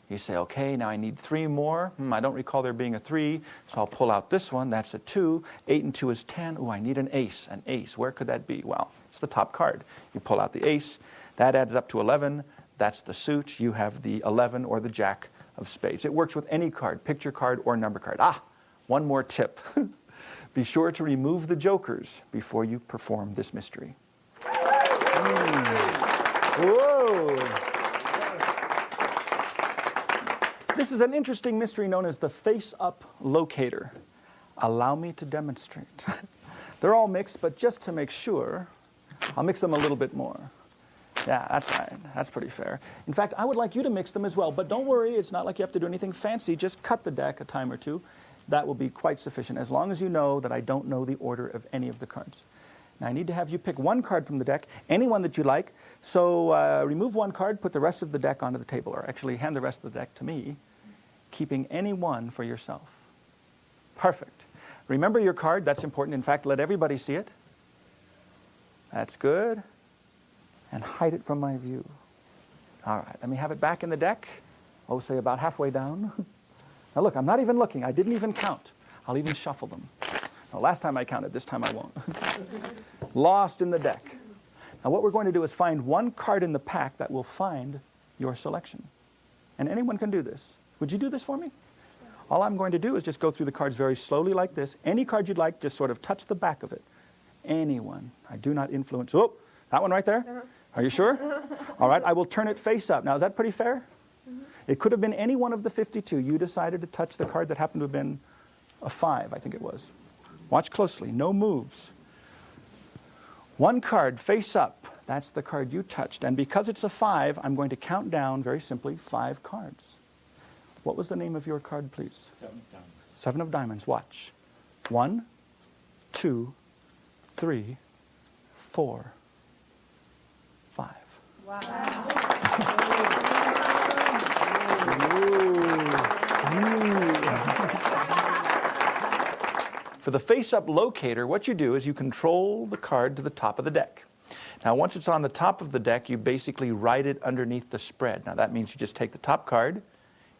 You say, okay, now I need 3 more. I don't recall there being a 3, so I'll pull out this one. That's a 2. 8 and 2 is 10. Oh, I need an ace. An ace. Where could that be? Well, it's the top card. You pull out the ace. That adds up to 11. That's the suit. You have the 11 or the jack of spades. It works with any card, picture card or number card. One more tip. Be sure to remove the jokers before you perform this mystery. Whoa! This is an interesting mystery known as the face-up locator. Allow me to demonstrate. They're all mixed, but just to make sure, I'll mix them a little bit more. Yeah, that's right. That's pretty fair. In fact, I would like you to mix them as well. But don't worry, it's not like you have to do anything fancy. Just cut the deck a time or two. That will be quite sufficient, as long as you know that I don't know the order of any of the cards. Now, I need to have you pick one card from the deck, any one that you like. So remove one card, put the rest of the deck onto the table, or actually hand the rest of the deck to me, keeping any one for yourself. Perfect. Remember your card. That's important. In fact, let everybody see it. That's good. And hide it from my view. All right, let me have it back in the deck. Oh, say about halfway down. Now look, I'm not even looking. I didn't even count. I'll even shuffle them. Now, last time I counted, this time I won't. Lost in the deck. Now what we're going to do is find one card in the pack that will find your selection. And anyone can do this. Would you do this for me? All I'm going to do is just go through the cards very slowly like this. Any card you'd like, just sort of touch the back of it. Anyone. I do not influence. Oh, that one right there? Are you sure? All right, I will turn it face up. Now, is that pretty fair? It could have been any one of the 52. You decided to touch the card that happened to have been a 5, I think it was. Watch closely. No moves. One card face up. That's the card you touched. And because it's a 5, I'm going to count down, very simply, 5 cards. What was the name of your card, please? 7 of diamonds. 7 of diamonds. Watch. 1, 2, 3, 4, 5. Wow. For the face-up locator, what you do is you control the card to the top of the deck. Now, once it's on the top of the deck, you basically write it underneath the spread. Now, that means you just take the top card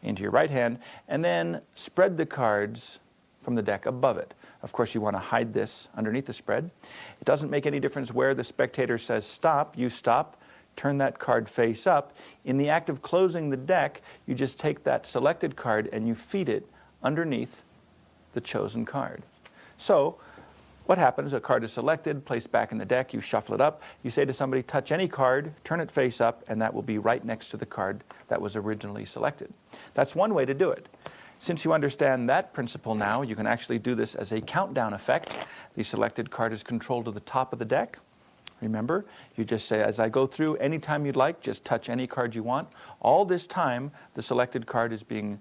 into your right hand and then spread the cards from the deck above it. Of course, you want to hide this underneath the spread. It doesn't make any difference where the spectator says stop. You stop, turn that card face up. In the act of closing the deck, you just take that selected card and you feed it underneath the chosen card. So what happens? A card is selected, placed back in the deck, you shuffle it up, you say to somebody, touch any card, turn it face up, and that will be right next to the card that was originally selected. That's one way to do it. Since you understand that principle now, you can actually do this as a countdown effect. The selected card is controlled to the top of the deck. Remember, you just say, as I go through, anytime you'd like, just touch any card you want. All this time, the selected card is being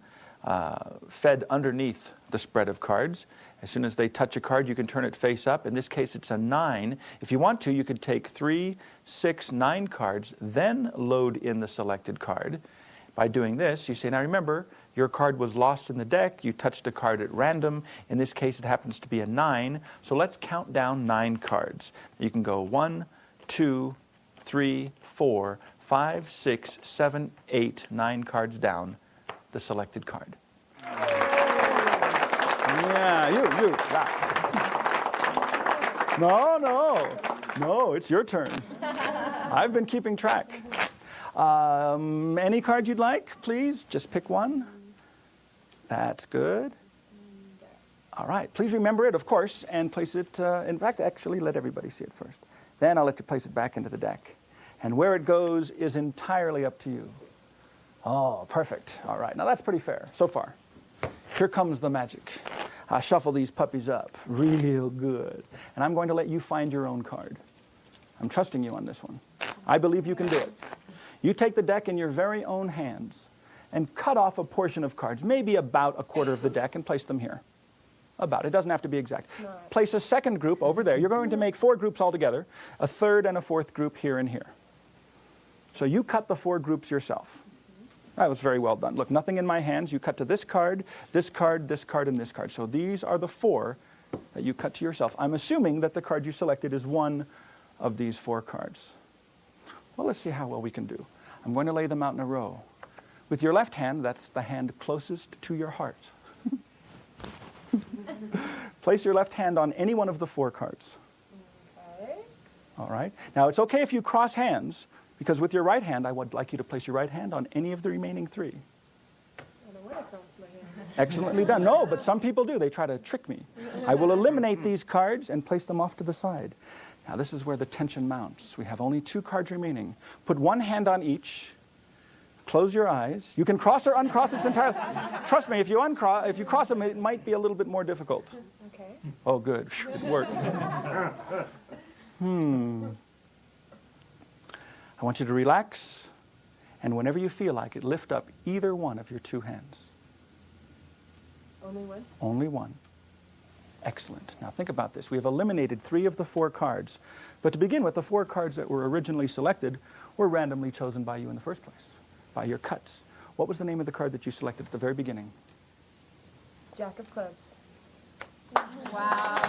fed underneath the spread of cards. As soon as they touch a card, you can turn it face up. In this case, it's a 9. If you want to, you could take 3, 6, 9 cards, then load in the selected card. By doing this, you say, now remember, your card was lost in the deck. You touched a card at random. In this case, it happens to be a 9. So let's count down 9 cards. You can go 1, 2, 3, 4, 5, 6, 7, 8, 9 cards down the selected card. Yeah, you. No, it's your turn. I've been keeping track. Any card you'd like, please? Just pick one. That's good. All right, please remember it, of course, and place it, in fact, actually let everybody see it first. Then I'll let you place it back into the deck. And where it goes is entirely up to you. Oh, perfect. All right, now that's pretty fair so far. Here comes the magic. I shuffle these puppies up real good. And I'm going to let you find your own card. I'm trusting you on this one. I believe you can do it. You take the deck in your very own hands and cut off a portion of cards, maybe about a quarter of the deck, and place them here. About. It doesn't have to be exact. Place a second group over there. You're going to make 4 groups altogether, a third and a fourth group here and here. So you cut the 4 groups yourself. That was very well done. Look, nothing in my hands. You cut to this card, this card, this card, and this card. So these are the 4 that you cut to yourself. I'm assuming that the card you selected is one of these 4 cards. Well, let's see how well we can do. I'm going to lay them out in a row. With your left hand, that's the hand closest to your heart. Place your left hand on any one of the 4 cards. Okay. All right. Now, it's okay if you cross hands, because with your right hand, I would like you to place your right hand on any of the remaining 3. I don't want to cross my hands. Excellently done. No, but some people do. They try to trick me. I will eliminate these cards and place them off to the side. Now, this is where the tension mounts. We have only 2 cards remaining. Put one hand on each. Close your eyes. You can cross or uncross it entirely. Trust me, if you cross them, it might be a little bit more difficult. Okay. Oh, good. It worked. I want you to relax, and whenever you feel like it, lift up either one of your two hands. Only one? Only one. Excellent. Now think about this. We have eliminated 3 of the 4 cards. But to begin with, the 4 cards that were originally selected were randomly chosen by you in the first place, by your cuts. What was the name of the card that you selected at the very beginning? Jack of clubs. Wow.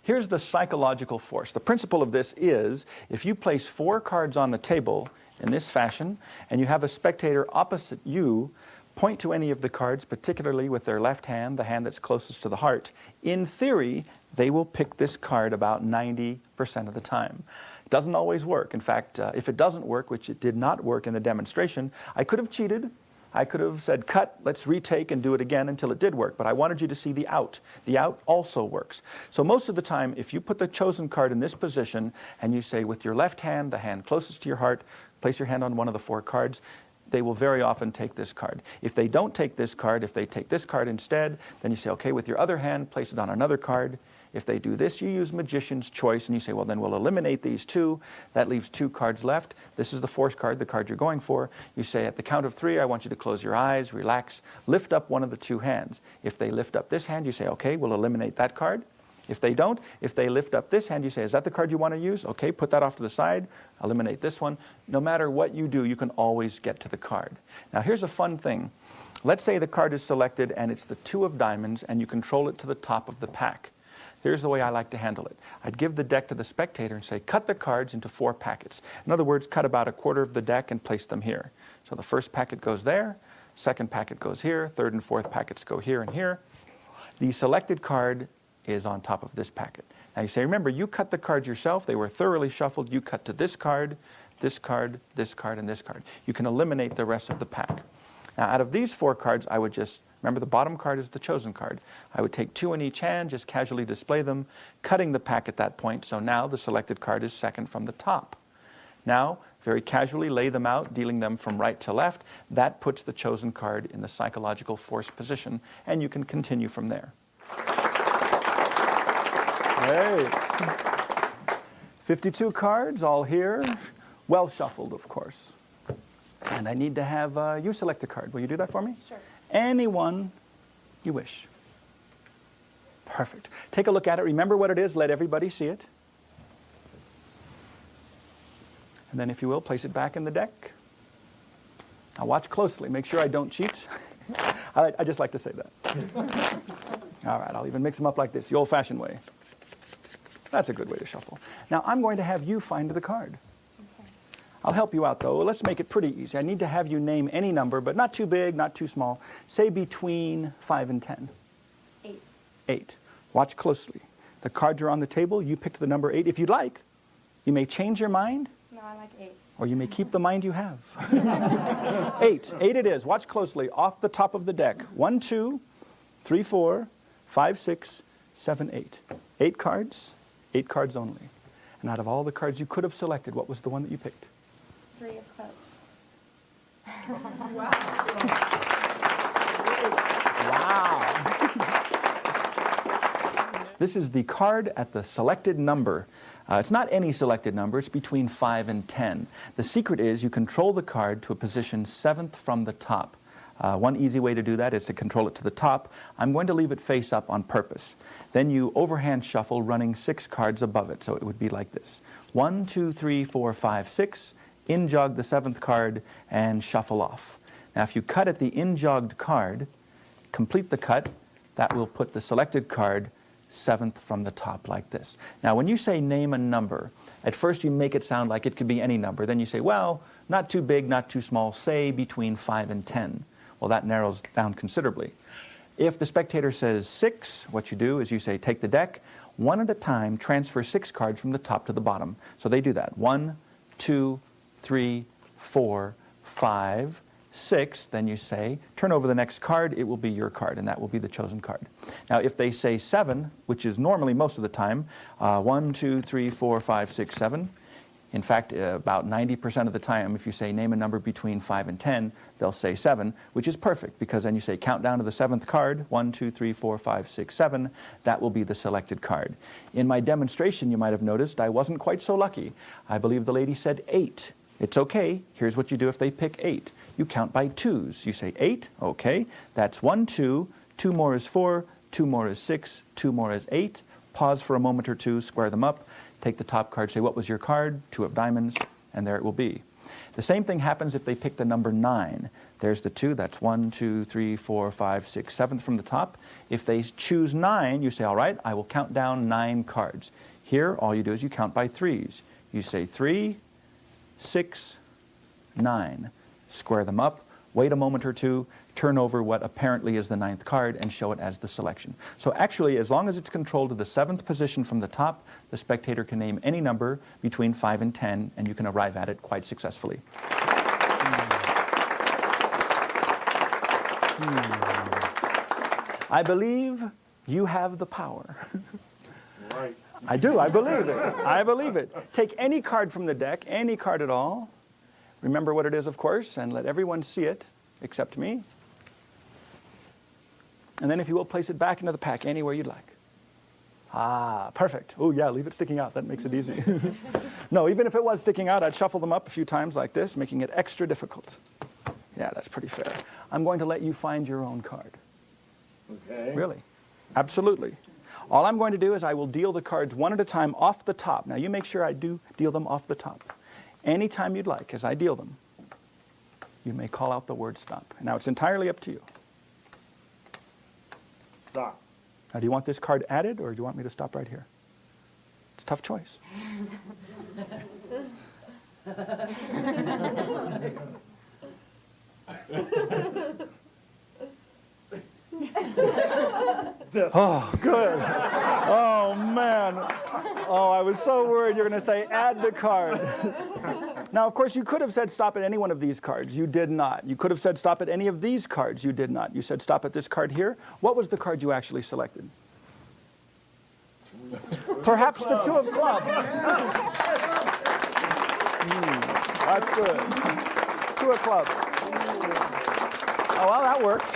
Here's the psychological force. The principle of this is, if you place 4 cards on the table in this fashion, and you have a spectator opposite you point to any of the cards, particularly with their left hand, the hand that's closest to the heart, in theory, they will pick this card about 90% of the time. It doesn't always work. In fact, if it doesn't work, which it did not work in the demonstration, I could have cheated. I could have said, cut, let's retake and do it again until it did work. But I wanted you to see the out. The out also works. So most of the time, if you put the chosen card in this position and you say with your left hand, the hand closest to your heart, place your hand on one of the 4 cards, they will very often take this card. If they don't take this card, if they take this card instead, then you say, okay, with your other hand, place it on another card. If they do this, you use Magician's Choice, and you say, well, then we'll eliminate these 2. That leaves 2 cards left. This is the 4th card, the card you're going for. You say, at the count of 3, I want you to close your eyes, relax, lift up one of the 2 hands. If they lift up this hand, you say, okay, we'll eliminate that card. If they don't, if they lift up this hand, you say, is that the card you want to use? Okay, put that off to the side, eliminate this one. No matter what you do, you can always get to the card. Now here's a fun thing. Let's say the card is selected and it's the 2 of diamonds and you control it to the top of the pack. Here's the way I like to handle it. I'd give the deck to the spectator and say, cut the cards into 4 packets. In other words, cut about 1/4 of the deck and place them here. So the first packet goes there, second packet goes here, third and fourth packets go here and here. The selected card is on top of this packet. Now you say, remember, you cut the cards yourself. They were thoroughly shuffled. You cut to this card, this card, this card, and this card. You can eliminate the rest of the pack. Now out of these 4 cards, I would just, remember the bottom card is the chosen card. I would take 2 in each hand, just casually display them, cutting the pack at that point. So now the selected card is second from the top. Now, very casually lay them out, dealing them from right to left. That puts the chosen card in the psychological force position, and you can continue from there. Great. 52 cards, all here. Well shuffled, of course. And I need to have you select a card. Will you do that for me? Sure. Any one you wish. Perfect. Take a look at it. Remember what it is. Let everybody see it. And then, if you will, place it back in the deck. Now watch closely. Make sure I don't cheat. I just like to say that. All right, I'll even mix them up like this, the old-fashioned way. That's a good way to shuffle. Now, I'm going to have you find the card. Okay. I'll help you out, though. Let's make it pretty easy. I need to have you name any number, but not too big, not too small. Say between 5 and 10. 8. 8. Watch closely. The cards are on the table. You picked the number 8. If you'd like, you may change your mind, No, I like 8. or you may keep the mind you have. 8. 8 it is. Watch closely. Off the top of the deck. 1, 2, 3, 4, 5, 6, 7, 8. 8 cards. 8 cards only. And out of all the cards you could have selected, what was the one that you picked? 3 of clubs. Wow. This is the card at the selected number. It's not any selected number. It's between 5 and 10. The secret is you control the card to a position 7th from the top. One easy way to do that is to control it to the top. I'm going to leave it face up on purpose. Then you overhand shuffle, running 6 cards above it. So it would be like this. 1, 2, 3, 4, 5, 6. In-jog the 7th card and shuffle off. Now if you cut at the in-jogged card, complete the cut, that will put the selected card 7th from the top like this. Now when you say name a number, at first you make it sound like it could be any number. Then you say, well, not too big, not too small, say between 5 and 10. Well, that narrows down considerably. If the spectator says 6, what you do is you say, take the deck, one at a time, transfer 6 cards from the top to the bottom. So they do that. 1, 2, 3, 4, 5, 6. Then you say, turn over the next card, it will be your card, and that will be the chosen card. Now, if they say 7, which is normally most of the time, 1, 2, 3, 4, 5, 6, 7, In fact, about 90% of the time, if you say name a number between 5 and 10, they'll say 7, which is perfect, because then you say count down to the 7th card, 1, 2, 3, 4, 5, 6, 7. That will be the selected card. In my demonstration, you might have noticed I wasn't quite so lucky. I believe the lady said 8. It's okay. Here's what you do if they pick 8. You count by 2s. You say 8, okay. That's 1, 2, 2 more is 4, 2 more is 6, 2 more is 8. Pause for a moment or two, square them up. Take the top card, say, what was your card? 2 of diamonds, and there it will be. The same thing happens if they pick the number 9. There's the 2, that's 1, 2, 3, 4, 5, 6, 7th from the top. If they choose 9, you say, all right, I will count down 9 cards. Here, all you do is you count by 3s. You say 3, 6, 9. Square them up, wait a moment or two, turn over what apparently is the 9th card and show it as the selection. So actually, as long as it's controlled to the 7th position from the top, the spectator can name any number between 5 and 10, and you can arrive at it quite successfully. I believe you have the power. Right. I do, I believe it. I believe it. Take any card from the deck, any card at all. Remember what it is, of course, and let everyone see it, except me. And then, if you will, place it back into the pack anywhere you'd like. Ah, perfect. Oh, yeah, leave it sticking out. That makes it easy. No, even if it was sticking out, I'd shuffle them up a few times like this, making it extra difficult. Yeah, that's pretty fair. I'm going to let you find your own card. Okay. Really? Absolutely. All I'm going to do is I will deal the cards one at a time off the top. Now, you make sure I do deal them off the top. Anytime you'd like, as I deal them, you may call out the word stop. Now, it's entirely up to you. Stop. Now, do you want this card added, or do you want me to stop right here? It's a tough choice. Oh, good. Oh, man. Oh, I was so worried you were going to say, add the card. Now, of course, you could have said stop at any one of these cards. You did not. You could have said stop at any of these cards. You did not. You said stop at this card here. What was the card you actually selected? Perhaps the 2 of clubs. That's good. 2 of clubs. Oh, well, that works.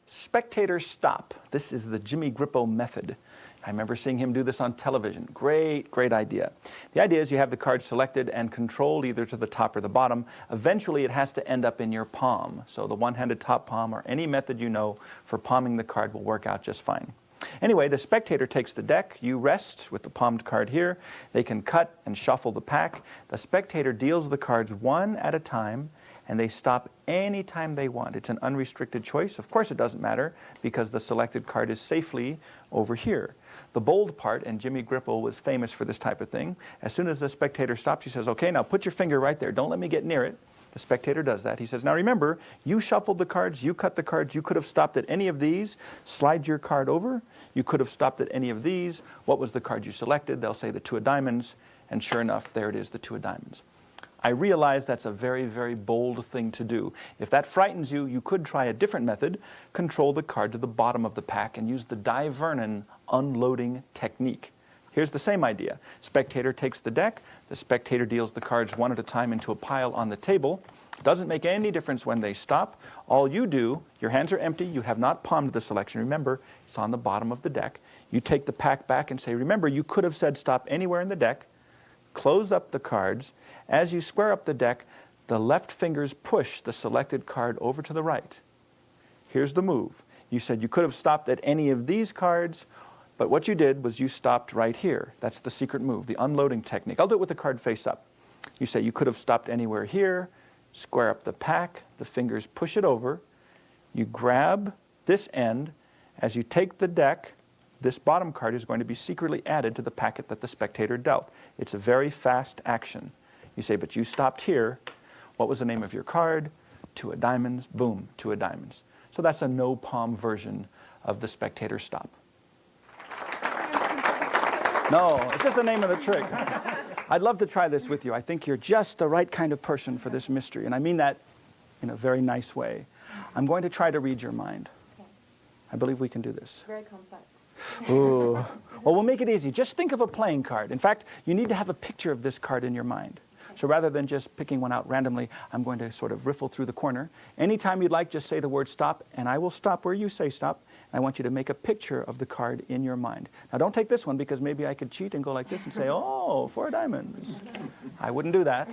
Spectator stop. This is the Jimmy Grippo method. I remember seeing him do this on television. Great, great idea. The idea is you have the card selected and controlled either to the top or the bottom. Eventually, it has to end up in your palm. So the one-handed top palm or any method you know for palming the card will work out just fine. Anyway, the spectator takes the deck. You rest with the palmed card here. They can cut and shuffle the pack. The spectator deals the cards one at a time, and they stop any time they want. It's an unrestricted choice. Of course, it doesn't matter because the selected card is safely over here. The bold part, and Jimmy Grippo was famous for this type of thing, as soon as the spectator stops, he says, okay, now put your finger right there. Don't let me get near it. The spectator does that. He says, now remember, you shuffled the cards, you cut the cards, you could have stopped at any of these. Slide your card over. You could have stopped at any of these. What was the card you selected? They'll say the 2 of diamonds, and sure enough, there it is, the 2 of diamonds. I realize that's a very, very bold thing to do. If that frightens you, you could try a different method. Control the card to the bottom of the pack and use the Die Vernon unloading technique. Here's the same idea. Spectator takes the deck. The spectator deals the cards one at a time into a pile on the table. It doesn't make any difference when they stop. All you do, your hands are empty. You have not palmed the selection. Remember, it's on the bottom of the deck. You take the pack back and say, remember, you could have said stop anywhere in the deck. Close up the cards. As you square up the deck, the left fingers push the selected card over to the right. Here's the move. You said you could have stopped at any of these cards, but what you did was you stopped right here. That's the secret move, the unloading technique. I'll do it with the card face up. You say you could have stopped anywhere here, square up the pack, the fingers push it over, you grab this end. As you take the deck, this bottom card is going to be secretly added to the packet that the spectator dealt. It's a very fast action. You say, but you stopped here. What was the name of your card? 2 of diamonds. Boom, 2 of diamonds. So that's a no-palm version of the spectator stop. No, it's just the name of the trick. I'd love to try this with you. I think you're just the right kind of person for this mystery, and I mean that in a very nice way. I'm going to try to read your mind. Okay. I believe we can do this. Very complex. Ooh. Well, we'll make it easy. Just think of a playing card. In fact, you need to have a picture of this card in your mind. So rather than just picking one out randomly, I'm going to sort of riffle through the corner. Anytime you'd like, just say the word stop, and I will stop where you say stop. I want you to make a picture of the card in your mind. Now don't take this one, because maybe I could cheat and go like this and say, oh, 4 diamonds. I wouldn't do that.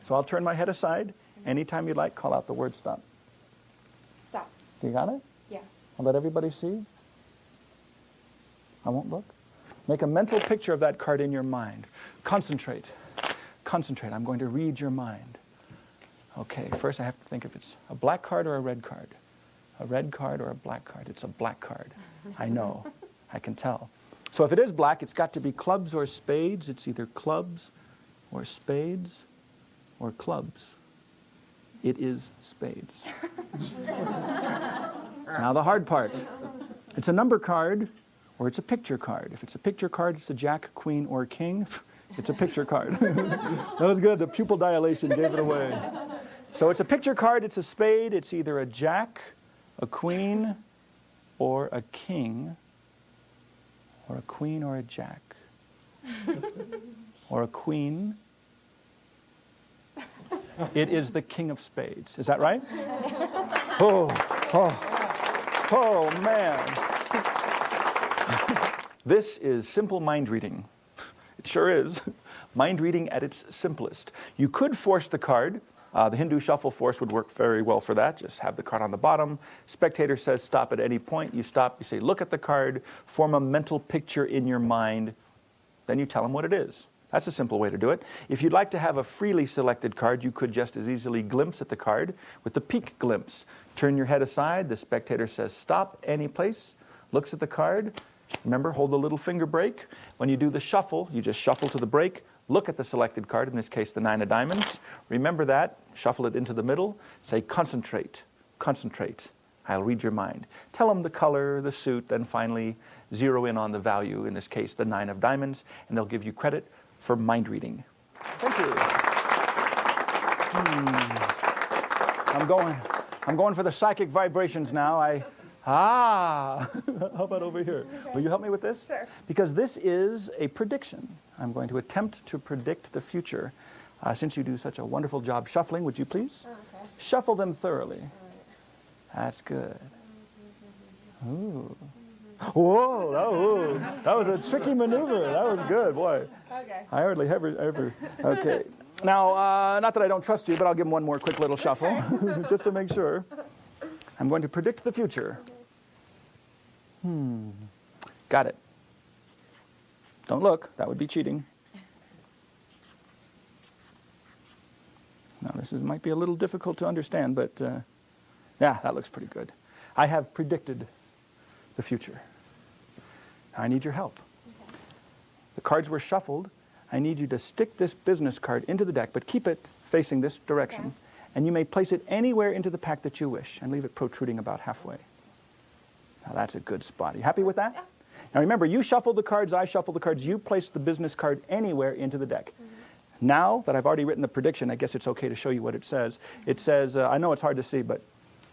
So I'll turn my head aside. Anytime you'd like, call out the word stop. Stop. You got it? Yeah. I'll let everybody see. I won't look. Make a mental picture of that card in your mind. Concentrate. Concentrate. I'm going to read your mind. Okay, first I have to think if it's a black card or a red card. A red card or a black card. It's a black card. I know. I can tell. So if it is black, it's got to be clubs or spades. It's either clubs or spades or clubs. It is spades. Now the hard part. It's a number card or it's a picture card. If it's a picture card, it's a jack, queen, or king. It's a picture card. That was good. The pupil dilation gave it away. So it's a picture card. It's a spade. It's either a jack, a queen, or a king, or a queen or a jack, or a queen. It is the king of spades. Is that right? Oh, oh, oh, man. This is simple mind reading. It sure is. Mind reading at its simplest. You could force the card. The Hindu shuffle force would work very well for that. Just have the card on the bottom. Spectator says stop at any point. You stop. You say look at the card. Form a mental picture in your mind. Then you tell them what it is. That's a simple way to do it. If you'd like to have a freely selected card, you could just as easily glimpse at the card with the peek glimpse. Turn your head aside. The spectator says stop any place. Looks at the card. Remember, hold the little finger break. When you do the shuffle, you just shuffle to the break. Look at the selected card, in this case the 9 of diamonds. Remember that. Shuffle it into the middle. Say concentrate, concentrate. I'll read your mind. Tell them the color, the suit, then finally zero in on the value, in this case the 9 of diamonds, and they'll give you credit for mind reading. Thank you. I'm going for the psychic vibrations now. How about over here? Okay. Will you help me with this? Sure. Because this is a prediction. I'm going to attempt to predict the future. Since you do such a wonderful job shuffling, would you please? Okay. Shuffle them thoroughly. Right. That's good. Ooh. Whoa, that was a tricky maneuver. That was good, boy. Okay. I hardly ever. Okay. Now, not that I don't trust you, but I'll give him one more quick little shuffle, just to make sure. I'm going to predict the future. Got it. Don't look. That would be cheating. Now, this might be a little difficult to understand, but yeah, that looks pretty good. I have predicted the future. I need your help. Okay. The cards were shuffled. I need you to stick this business card into the deck, but keep it facing this direction. Okay. And you may place it anywhere into the pack that you wish and leave it protruding about halfway. Now that's a good spot. Are you happy with that? Yeah. Now remember, you shuffle the cards, I shuffle the cards, you place the business card anywhere into the deck. Now that I've already written the prediction, I guess it's okay to show you what it says. It says, I know it's hard to see, but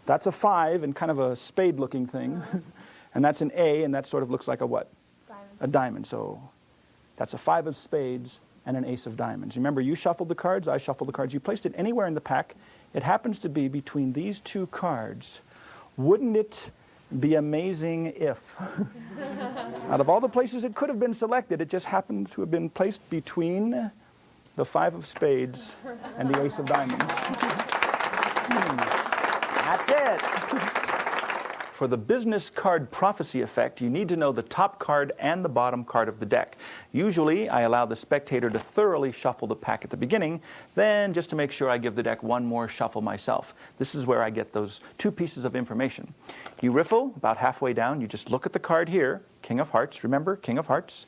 that's a 5 and kind of a spade-looking thing. And that's an A, and that sort of looks like a what? Diamond. A diamond. So that's a 5 of spades and an ace of diamonds. Remember, you shuffled the cards, I shuffled the cards. You placed it anywhere in the pack. It happens to be between these two cards. Wouldn't it be amazing if, out of all the places it could have been selected, it just happens to have been placed between the 5 of spades and the ace of diamonds. That's it. For the business card prophecy effect, you need to know the top card and the bottom card of the deck. Usually, I allow the spectator to thoroughly shuffle the pack at the beginning, then just to make sure I give the deck one more shuffle myself. This is where I get those 2 pieces of information. You riffle about halfway down, you just look at the card here, King of Hearts, remember, King of Hearts.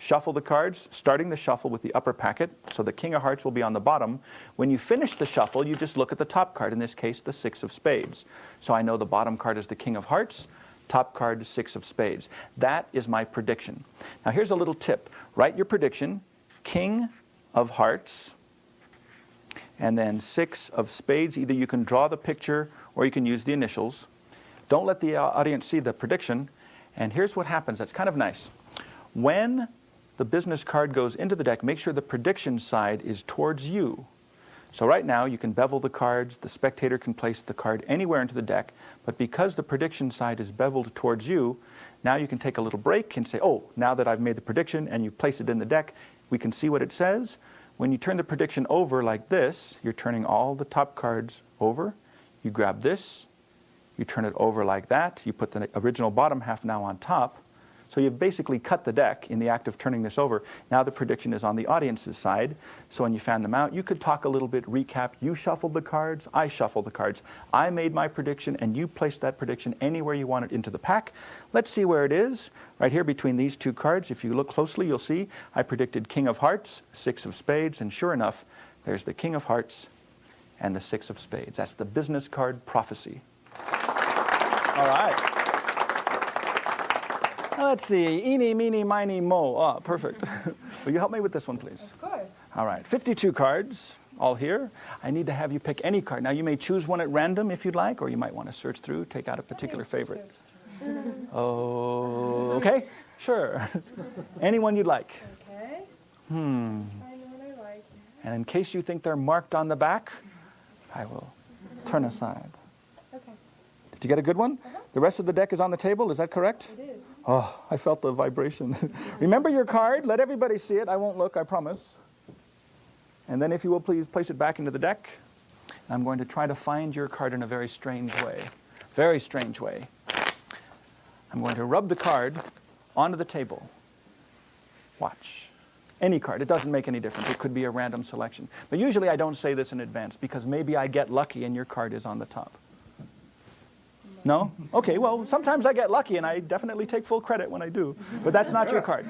Shuffle the cards, starting the shuffle with the upper packet, so the King of Hearts will be on the bottom. When you finish the shuffle, you just look at the top card, in this case, the 6 of spades. So I know the bottom card is the King of Hearts, top card is 6 of spades. That is my prediction. Now here's a little tip. Write your prediction, King of Hearts, and then 6 of spades. Either you can draw the picture or you can use the initials. Don't let the audience see the prediction. And here's what happens. That's kind of nice. When the business card goes into the deck, make sure the prediction side is towards you. So right now you can bevel the cards, the spectator can place the card anywhere into the deck, but because the prediction side is beveled towards you, now you can take a little break and say, oh, now that I've made the prediction and you place it in the deck, we can see what it says. When you turn the prediction over like this, you're turning all the top cards over. You grab this, you turn it over like that, you put the original bottom half now on top. So you've basically cut the deck in the act of turning this over. Now the prediction is on the audience's side. So when you fan them out, you could talk a little bit, recap. You shuffled the cards, I shuffled the cards. I made my prediction, and you placed that prediction anywhere you want it into the pack. Let's see where it is. Right here between these two cards, if you look closely, you'll see I predicted King of Hearts, 6 of Spades, and sure enough, there's the King of Hearts and the 6 of Spades. That's the business card prophecy. All right. Let's see, eeny, meeny, miny, mo. Oh, perfect. Will you help me with this one, please? Of course. All right, 52 cards, all here. I need to have you pick any card. Now, you may choose one at random if you'd like, or you might want to search through, take out a particular favorite. Oh, okay, sure. Anyone you'd like. Okay. I know what I like. And in case you think they're marked on the back, I will turn aside. Okay. Did you get a good one? The rest of the deck is on the table, is that correct? It is. Oh, I felt the vibration. Remember your card. Let everybody see it. I won't look, I promise. And then if you will please place it back into the deck. I'm going to try to find your card in a very strange way. Very strange way. I'm going to rub the card onto the table. Watch. Any card. It doesn't make any difference. It could be a random selection. But usually I don't say this in advance because maybe I get lucky and your card is on the top. No? Okay, well, sometimes I get lucky, and I definitely take full credit when I do. But that's not your card.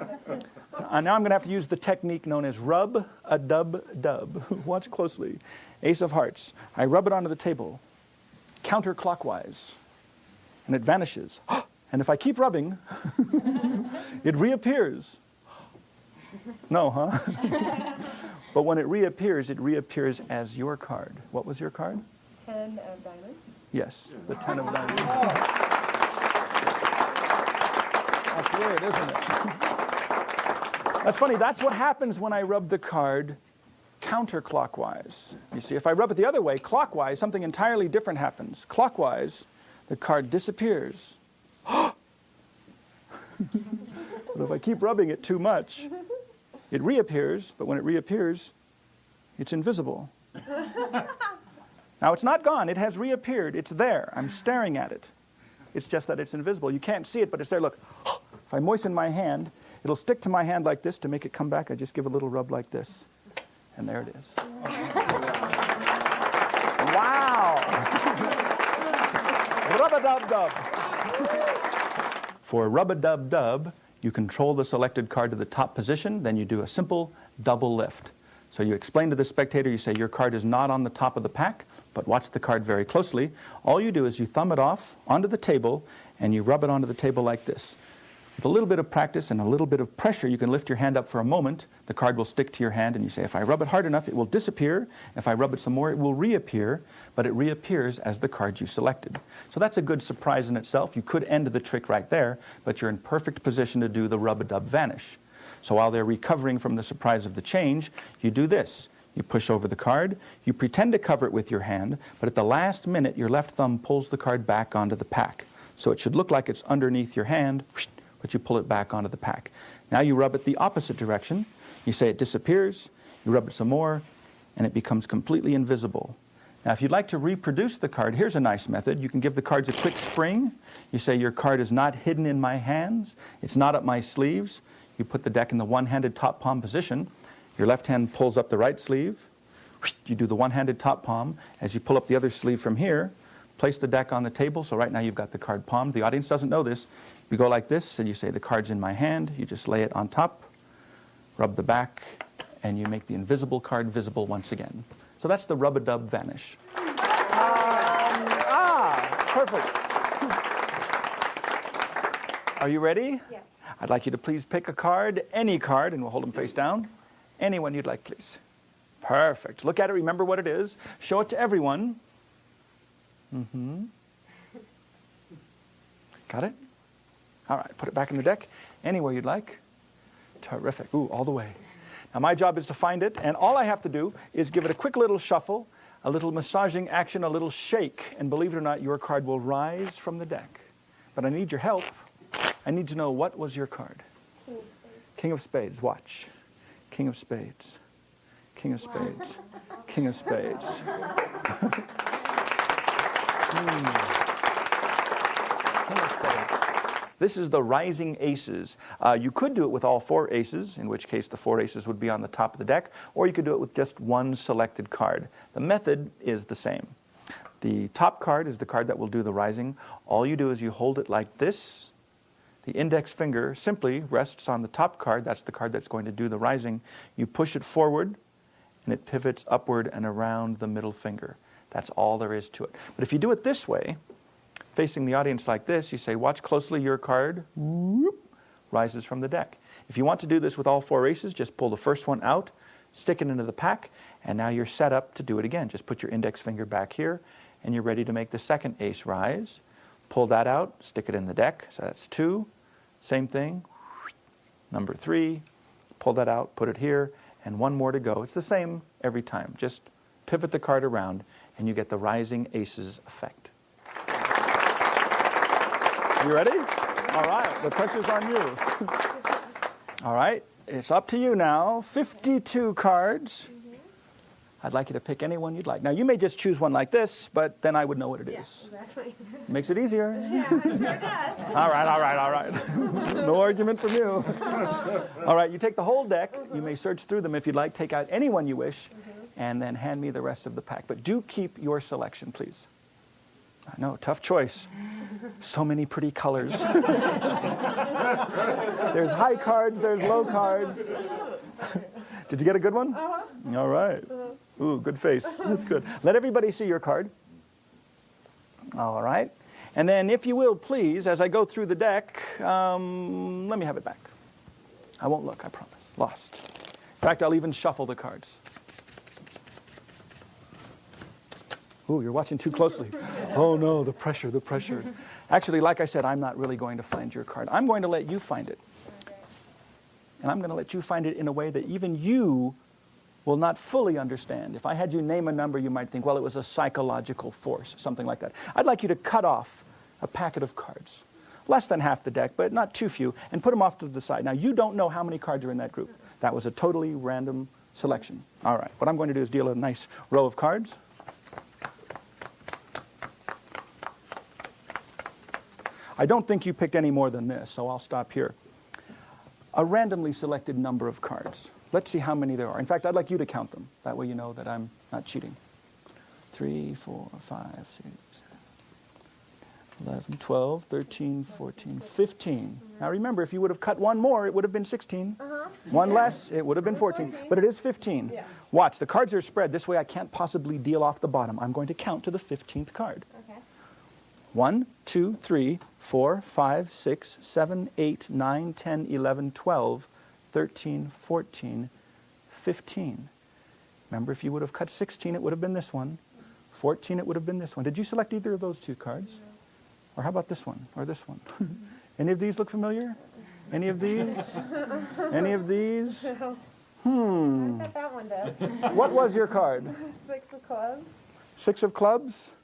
Now I'm going to have to use the technique known as rub-a-dub-dub. Watch closely. Ace of Hearts. I rub it onto the table, counterclockwise, and it vanishes. And if I keep rubbing, it reappears. No, huh? But when it reappears as your card. What was your card? 10 of diamonds. Yes, the 10 of diamonds. That's weird, isn't it? That's funny. That's what happens when I rub the card counterclockwise. You see, if I rub it the other way, clockwise, something entirely different happens. Clockwise, the card disappears. But if I keep rubbing it too much, it reappears, but when it reappears, it's invisible. Now, it's not gone. It has reappeared. It's there. I'm staring at it. It's just that it's invisible. You can't see it, but it's there. Look, if I moisten my hand, it'll stick to my hand like this. To make it come back, I just give a little rub like this. And there it is. Wow! Rub-a-dub-dub. For rub-a-dub-dub, you control the selected card to the top position. Then you do a simple double lift. So you explain to the spectator, you say, your card is not on the top of the pack, but watch the card very closely. All you do is you thumb it off onto the table, and you rub it onto the table like this. With a little bit of practice and a little bit of pressure, you can lift your hand up for a moment. The card will stick to your hand, and you say, if I rub it hard enough, it will disappear. If I rub it some more, it will reappear, but it reappears as the card you selected. So that's a good surprise in itself. You could end the trick right there, but you're in perfect position to do the rub-a-dub vanish. So while they're recovering from the surprise of the change, you do this. You push over the card, you pretend to cover it with your hand, but at the last minute, your left thumb pulls the card back onto the pack. So it should look like it's underneath your hand, but you pull it back onto the pack. Now you rub it the opposite direction. You say it disappears, you rub it some more, and it becomes completely invisible. Now, if you'd like to reproduce the card, here's a nice method. You can give the cards a quick spring. You say, your card is not hidden in my hands. It's not up my sleeves. You put the deck in the one-handed top palm position. Your left hand pulls up the right sleeve. You do the one-handed top palm. As you pull up the other sleeve from here, place the deck on the table. So right now you've got the card palmed. The audience doesn't know this. You go like this, and you say, the card's in my hand. You just lay it on top, rub the back, and you make the invisible card visible once again. So that's the rub-a-dub vanish. Perfect. Are you ready? Yes. I'd like you to please pick a card, any card, and we'll hold them face down. Anyone you'd like, please. Perfect. Look at it, remember what it is. Show it to everyone. Got it? All right, put it back in the deck. Anywhere you'd like. Terrific. Ooh, all the way. Now my job is to find it, and all I have to do is give it a quick little shuffle, a little massaging action, a little shake, and believe it or not, your card will rise from the deck. But I need your help. I need to know, what was your card? King of spades. King of spades. Watch. King of spades. King of spades. King of spades. King of spades. This is the rising aces. You could do it with all 4 aces, in which case the 4 aces would be on the top of the deck, or you could do it with just one selected card. The method is the same. The top card is the card that will do the rising. All you do is you hold it like this. The index finger simply rests on the top card. That's the card that's going to do the rising. You push it forward, and it pivots upward and around the middle finger. That's all there is to it. But if you do it this way, facing the audience like this, you say, watch closely, your card whoop, rises from the deck. If you want to do this with all 4 aces, just pull the first one out, stick it into the pack, and now you're set up to do it again. Just put your index finger back here, and you're ready to make the second ace rise. Pull that out, stick it in the deck. So that's 2. Same thing. Number 3. Pull that out, put it here, and 1 more to go. It's the same every time. Just pivot the card around, and you get the rising aces effect. You ready? All right, the pressure's on you. All right, it's up to you now. 52 cards. I'd like you to pick any one you'd like. Now, you may just choose one like this, but then I would know what it is. Exactly. Makes it easier. Yeah, it sure does. All right, all right, all right. No argument from you. All right, you take the whole deck. You may search through them if you'd like. Take out any one you wish, and then hand me the rest of the pack. But do keep your selection, please. I know, tough choice. So many pretty colors. There's high cards, there's low cards. Did you get a good one? All right. Ooh, good face. That's good. Let everybody see your card. All right. And then, if you will, please, as I go through the deck, let me have it back. I won't look, I promise. Lost. In fact, I'll even shuffle the cards. Ooh, you're watching too closely. Oh no, the pressure, the pressure. Actually, like I said, I'm not really going to find your card. I'm going to let you find it. And I'm going to let you find it in a way that even you will not fully understand. If I had you name a number, you might think, well, it was a psychological force, something like that. I'd like you to cut off a packet of cards, less than half the deck, but not too few, and put them off to the side. Now, you don't know how many cards are in that group. That was a totally random selection. All right, what I'm going to do is deal a nice row of cards. I don't think you picked any more than this, so I'll stop here. A randomly selected number of cards. Let's see how many there are. In fact, I'd like you to count them. That way you know that I'm not cheating. 3, 4, 5, 6, 7, 11, 12, 13, 14, 15. Now remember, if you would have cut one more, it would have been 16. One less, it would have been 14. But it is 15. Yeah. Watch, the cards are spread. This way I can't possibly deal off the bottom. I'm going to count to the 15th card. Okay. 1, 2, 3, 4, 5, 6, 7, 8, 9, 10, 11, 12, 13, 14, 15. Remember, if you would have cut 16, it would have been this one. 14, it would have been this one. Did you select either of those 2 cards? No. Or how about this one? Or this one? Any of these look familiar? Any of these? Any of these? I bet that one does. What was your card? 6 of clubs. 6 of clubs?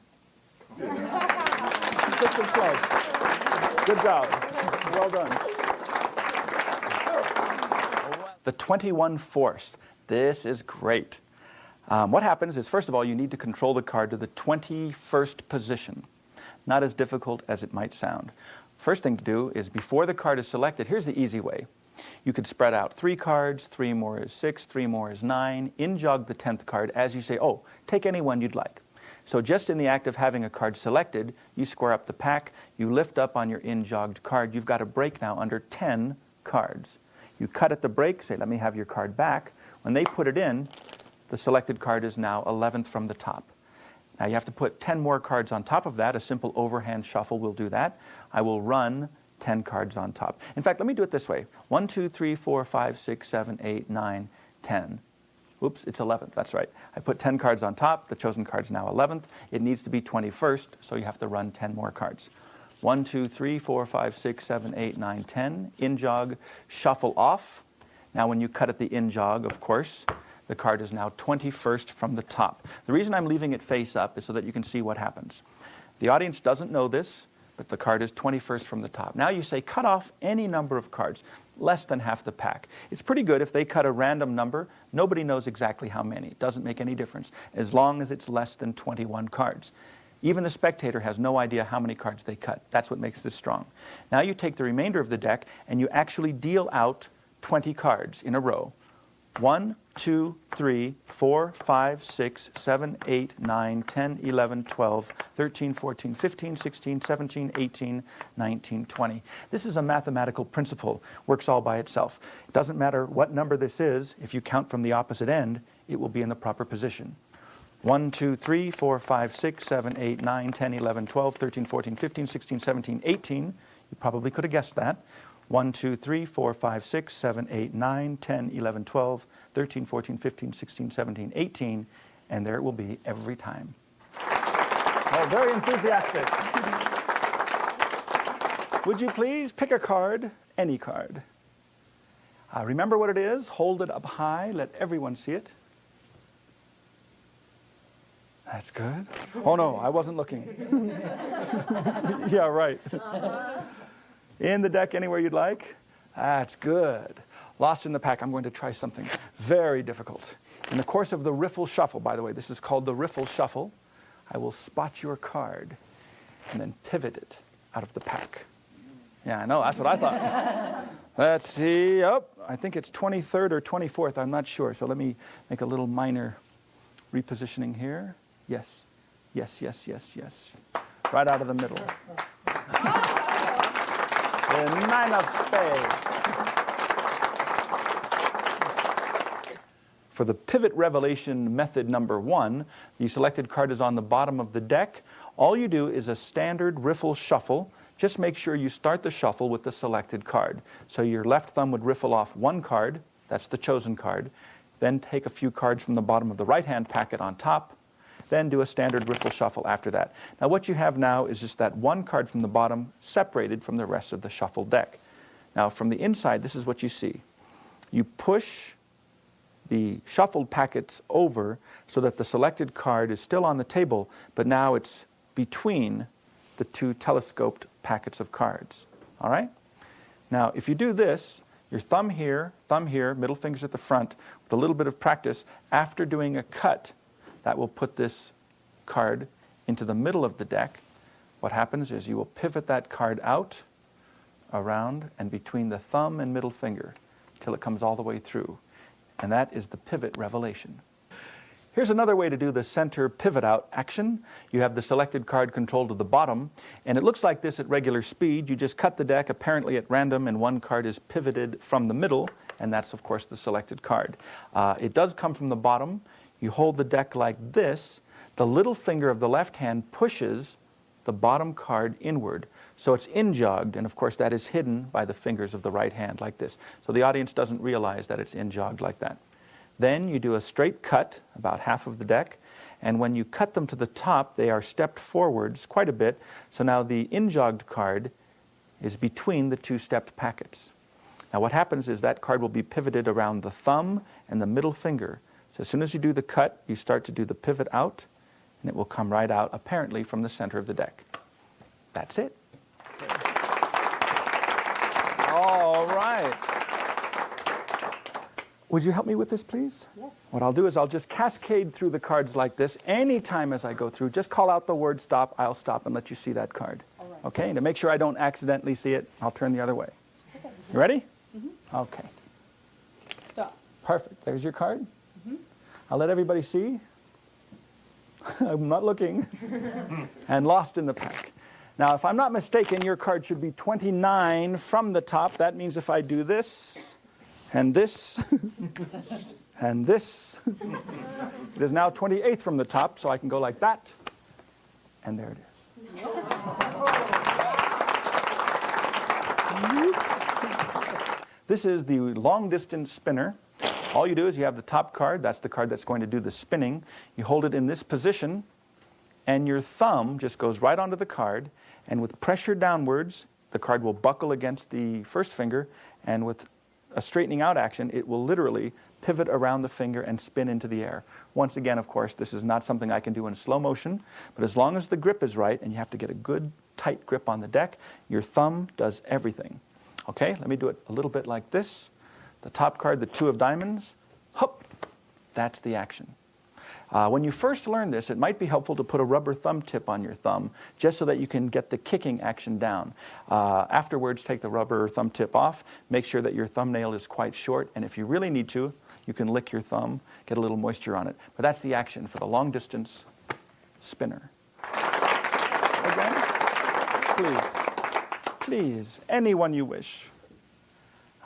6 of clubs. Good job. Well done. The 21 force. This is great. What happens is, first of all, you need to control the card to the 21st position. Not as difficult as it might sound. First thing to do is, before the card is selected, here's the easy way. You could spread out 3 cards, 3 more is 6, 3 more is 9, in-jog the 10th card as you say, oh, take any one you'd like. So just in the act of having a card selected, you square up the pack, you lift up on your in-jogged card, you've got a break now under 10 cards. You cut at the break, say, let me have your card back. When they put it in, the selected card is now 11th from the top. Now you have to put 10 more cards on top of that. A simple overhand shuffle will do that. I will run 10 cards on top. In fact, let me do it this way. 1, 2, 3, 4, 5, 6, 7, 8, 9, 10. Oops, it's 11th, that's right. I put 10 cards on top. The chosen card's now 11th. It needs to be 21st, so you have to run 10 more cards. 1, 2, 3, 4, 5, 6, 7, 8, 9, 10. In jog, shuffle off. Now when you cut at the in jog, of course, the card is now 21st from the top. The reason I'm leaving it face up is so that you can see what happens. The audience doesn't know this, but the card is 21st from the top. Now you say cut off any number of cards, less than half the pack. It's pretty good if they cut a random number. Nobody knows exactly how many. It doesn't make any difference, as long as it's less than 21 cards. Even the spectator has no idea how many cards they cut. That's what makes this strong. Now you take the remainder of the deck and you actually deal out 20 cards in a row. 1, 2, 3, 4, 5, 6, 7, 8, 9, 10, 11, 12, 13, 14, 15, 16, 17, 18, 19, 20. This is a mathematical principle. Works all by itself. It doesn't matter what number this is. If you count from the opposite end, it will be in the proper position. 1, 2, 3, 4, 5, 6, 7, 8, 9, 10, 11, 12, 13, 14, 15, 16, 17, 18. You probably could have guessed that. 1, 2, 3, 4, 5, 6, 7, 8, 9, 10, 11, 12, 13, 14, 15, 16, 17, 18, and there it will be every time. Oh, very enthusiastic. Would you please pick a card, any card? Remember what it is, hold it up high, let everyone see it. That's good. Oh no, I wasn't looking. Yeah, right. In the deck anywhere you'd like. That's good. Lost in the pack. I'm going to try something very difficult. In the course of the riffle shuffle, by the way, this is called the riffle shuffle, I will spot your card and then pivot it out of the pack. Yeah, I know, that's what I thought. Let's see. Oh, I think it's 23rd or 24th. I'm not sure. So let me make a little minor repositioning here. Yes. Yes, yes, yes, yes. Right out of the middle. The 9 of spades. For the pivot revelation method number 1, the selected card is on the bottom of the deck. All you do is a standard riffle shuffle. Just make sure you start the shuffle with the selected card. So your left thumb would riffle off one card, that's the chosen card, then take a few cards from the bottom of the right-hand packet on top, then do a standard riffle shuffle after that. Now what you have now is just that one card from the bottom separated from the rest of the shuffled deck. Now from the inside, this is what you see. You push the shuffled packets over so that the selected card is still on the table, but now it's between the two telescoped packets of cards. All right? Now if you do this, your thumb here, middle fingers at the front, with a little bit of practice, after doing a cut, that will put this card into the middle of the deck. What happens is you will pivot that card out, around, and between the thumb and middle finger till it comes all the way through. And that is the pivot revelation. Here's another way to do the center pivot out action. You have the selected card controlled to the bottom, and it looks like this at regular speed. You just cut the deck apparently at random, and one card is pivoted from the middle, and that's of course the selected card. It does come from the bottom. You hold the deck like this. The little finger of the left hand pushes the bottom card inward. So it's in-jogged, and of course that is hidden by the fingers of the right hand like this. So the audience doesn't realize that it's in-jogged like that. Then you do a straight cut, about half of the deck, and when you cut them to the top, they are stepped forwards quite a bit. So now the in-jogged card is between the two stepped packets. Now what happens is that card will be pivoted around the thumb and the middle finger. So as soon as you do the cut, you start to do the pivot out, and it will come right out, apparently, from the center of the deck. That's it. All right. Would you help me with this, please? Yes. What I'll do is I'll just cascade through the cards like this. Anytime as I go through, just call out the word stop. I'll stop and let you see that card. All right. Okay? To make sure I don't accidentally see it, I'll turn the other way. Okay. You ready? Mm-hmm. Okay. Stop. Perfect. There's your card. I'll let everybody see. I'm not looking. And lost in the pack. Now, if I'm not mistaken, your card should be 29 from the top. That means if I do this, and this, and this, it is now 28th from the top, so I can go like that, and there it is. This is the long-distance spinner. All you do is you have the top card. That's the card that's going to do the spinning. You hold it in this position, and your thumb just goes right onto the card, and with pressure downwards, the card will buckle against the first finger, and with a straightening out action, it will literally pivot around the finger and spin into the air. Once again, of course, this is not something I can do in slow motion, but as long as the grip is right, and you have to get a good tight grip on the deck, your thumb does everything. Okay, let me do it a little bit like this. The top card, the 2 of diamonds, hop, that's the action. When you first learn this, it might be helpful to put a rubber thumb tip on your thumb just so that you can get the kicking action down. Afterwards, take the rubber thumb tip off. Make sure that your thumbnail is quite short, and if you really need to, you can lick your thumb, get a little moisture on it. But that's the action for the long distance spinner. Again, please, anyone you wish.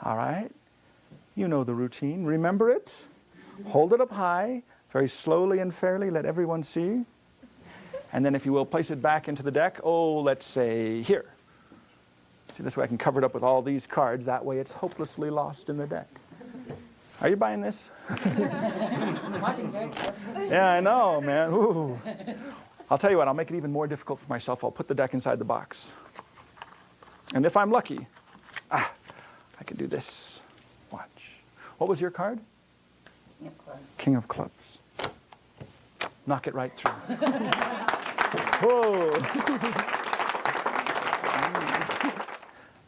All right, you know the routine. Remember it. Hold it up high. Very slowly and fairly, let everyone see. And then if you will, place it back into the deck. Oh, let's say here. See, this way I can cover it up with all these cards. That way it's hopelessly lost in the deck. Are you buying this? Yeah, I know, man. Ooh. I'll tell you what, I'll make it even more difficult for myself. I'll put the deck inside the box. And if I'm lucky, I can do this. Watch. What was your card? King of clubs. Knock it right through. Whoa.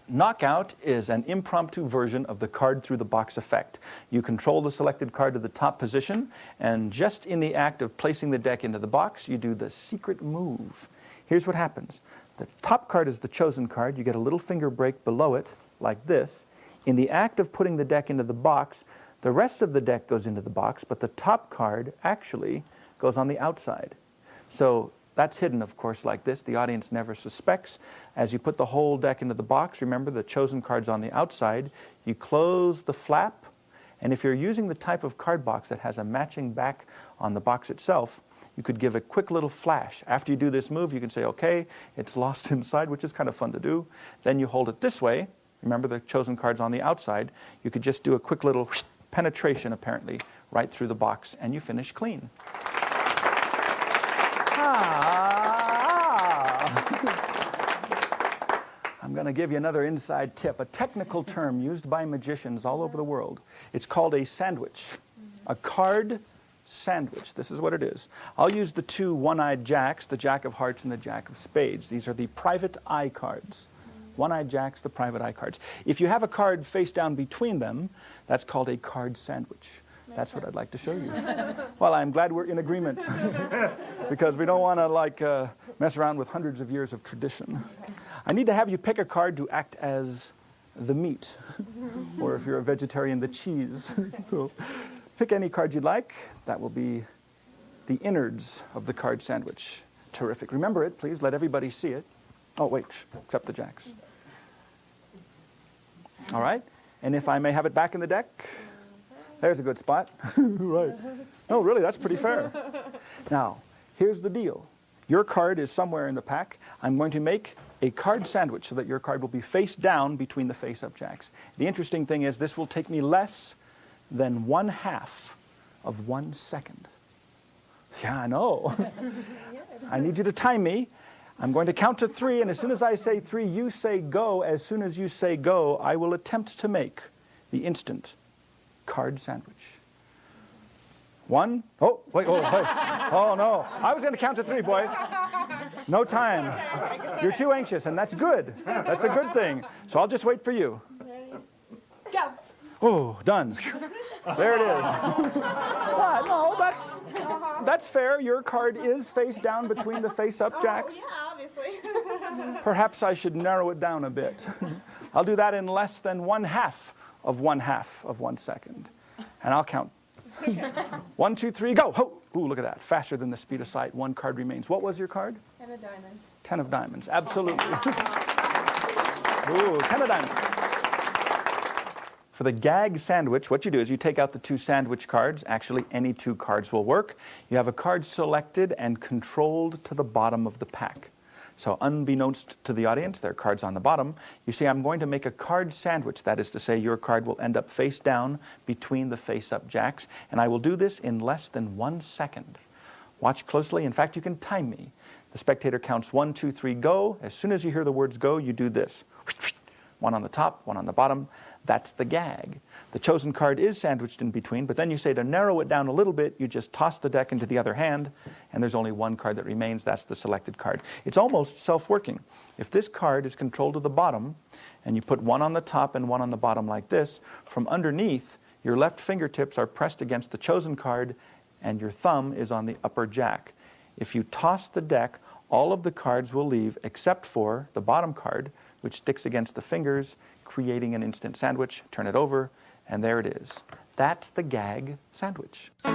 Knockout is an impromptu version of the card through the box effect. You control the selected card to the top position, and just in the act of placing the deck into the box, you do the secret move. Here's what happens. The top card is the chosen card. You get a little finger break below it, like this. In the act of putting the deck into the box, the rest of the deck goes into the box, but the top card actually goes on the outside. So that's hidden, of course, like this. The audience never suspects. As you put the whole deck into the box, remember the chosen card's on the outside. You close the flap, and if you're using the type of card box that has a matching back on the box itself, you could give a quick little flash. After you do this move, you can say, okay, it's lost inside, which is kind of fun to do. Then you hold it this way. Remember the chosen card's on the outside. You could just do a quick little penetration, apparently, right through the box, and you finish clean. I'm going to give you another inside tip, a technical term used by magicians all over the world. It's called a sandwich, a card sandwich. This is what it is. I'll use the 2 one-eyed jacks, the jack of hearts and the jack of spades. These are the private eye cards. One-eyed jacks, the private eye cards. If you have a card face down between them, that's called a card sandwich. That's what I'd like to show you. Well, I'm glad we're in agreement because we don't want to mess around with hundreds of years of tradition. I need to have you pick a card to act as the meat, or if you're a vegetarian, the cheese. So pick any card you'd like. That will be the innards of the card sandwich. Terrific. Remember it, please. Let everybody see it. Oh, wait, except the jacks. All right. And if I may have it back in the deck. There's a good spot. Right. Oh, really, that's pretty fair. Now, here's the deal. Your card is somewhere in the pack. I'm going to make a card sandwich so that your card will be face down between the face-up jacks. The interesting thing is this will take me less than 1/2 of 1 second. Yeah, I know. I need you to time me. I'm going to count to 3, and as soon as I say 3, you say go. As soon as you say go, I will attempt to make the instant card sandwich. 1. Oh, wait, oh, wait. Oh, no. I was going to count to 3, boy. No time. You're too anxious, and that's good. That's a good thing. So I'll just wait for you. Go. Oh, done. There it is. No, that's fair. Your card is face down between the face-up jacks. Oh, yeah, obviously. Perhaps I should narrow it down a bit. I'll do that in less than 1/2 of 1/2 of 1 second. And I'll count. 1, 2, 3, go. Ho! Ooh, look at that. Faster than the speed of sight. 1 card remains. What was your card? 10 of diamonds. 10 of diamonds. Absolutely. Ooh, 10 of diamonds. For the gag sandwich, what you do is you take out the 2 sandwich cards. Actually, any 2 cards will work. You have a card selected and controlled to the bottom of the pack. So unbeknownst to the audience, there are cards on the bottom. You see, I'm going to make a card sandwich. That is to say, your card will end up face down between the face-up jacks. And I will do this in less than 1 second. Watch closely. In fact, you can time me. The spectator counts 1, 2, 3, go. As soon as you hear the words go, you do this. 1 on the top, 1 on the bottom. That's the gag. The chosen card is sandwiched in between, but then you say to narrow it down a little bit, you just toss the deck into the other hand, and there's only one card that remains. That's the selected card. It's almost self-working. If this card is controlled to the bottom, and you put one on the top and one on the bottom like this, from underneath, your left fingertips are pressed against the chosen card, and your thumb is on the upper jack. If you toss the deck, all of the cards will leave except for the bottom card, which sticks against the fingers, creating an instant sandwich. Turn it over, and there it is. That's the gag sandwich.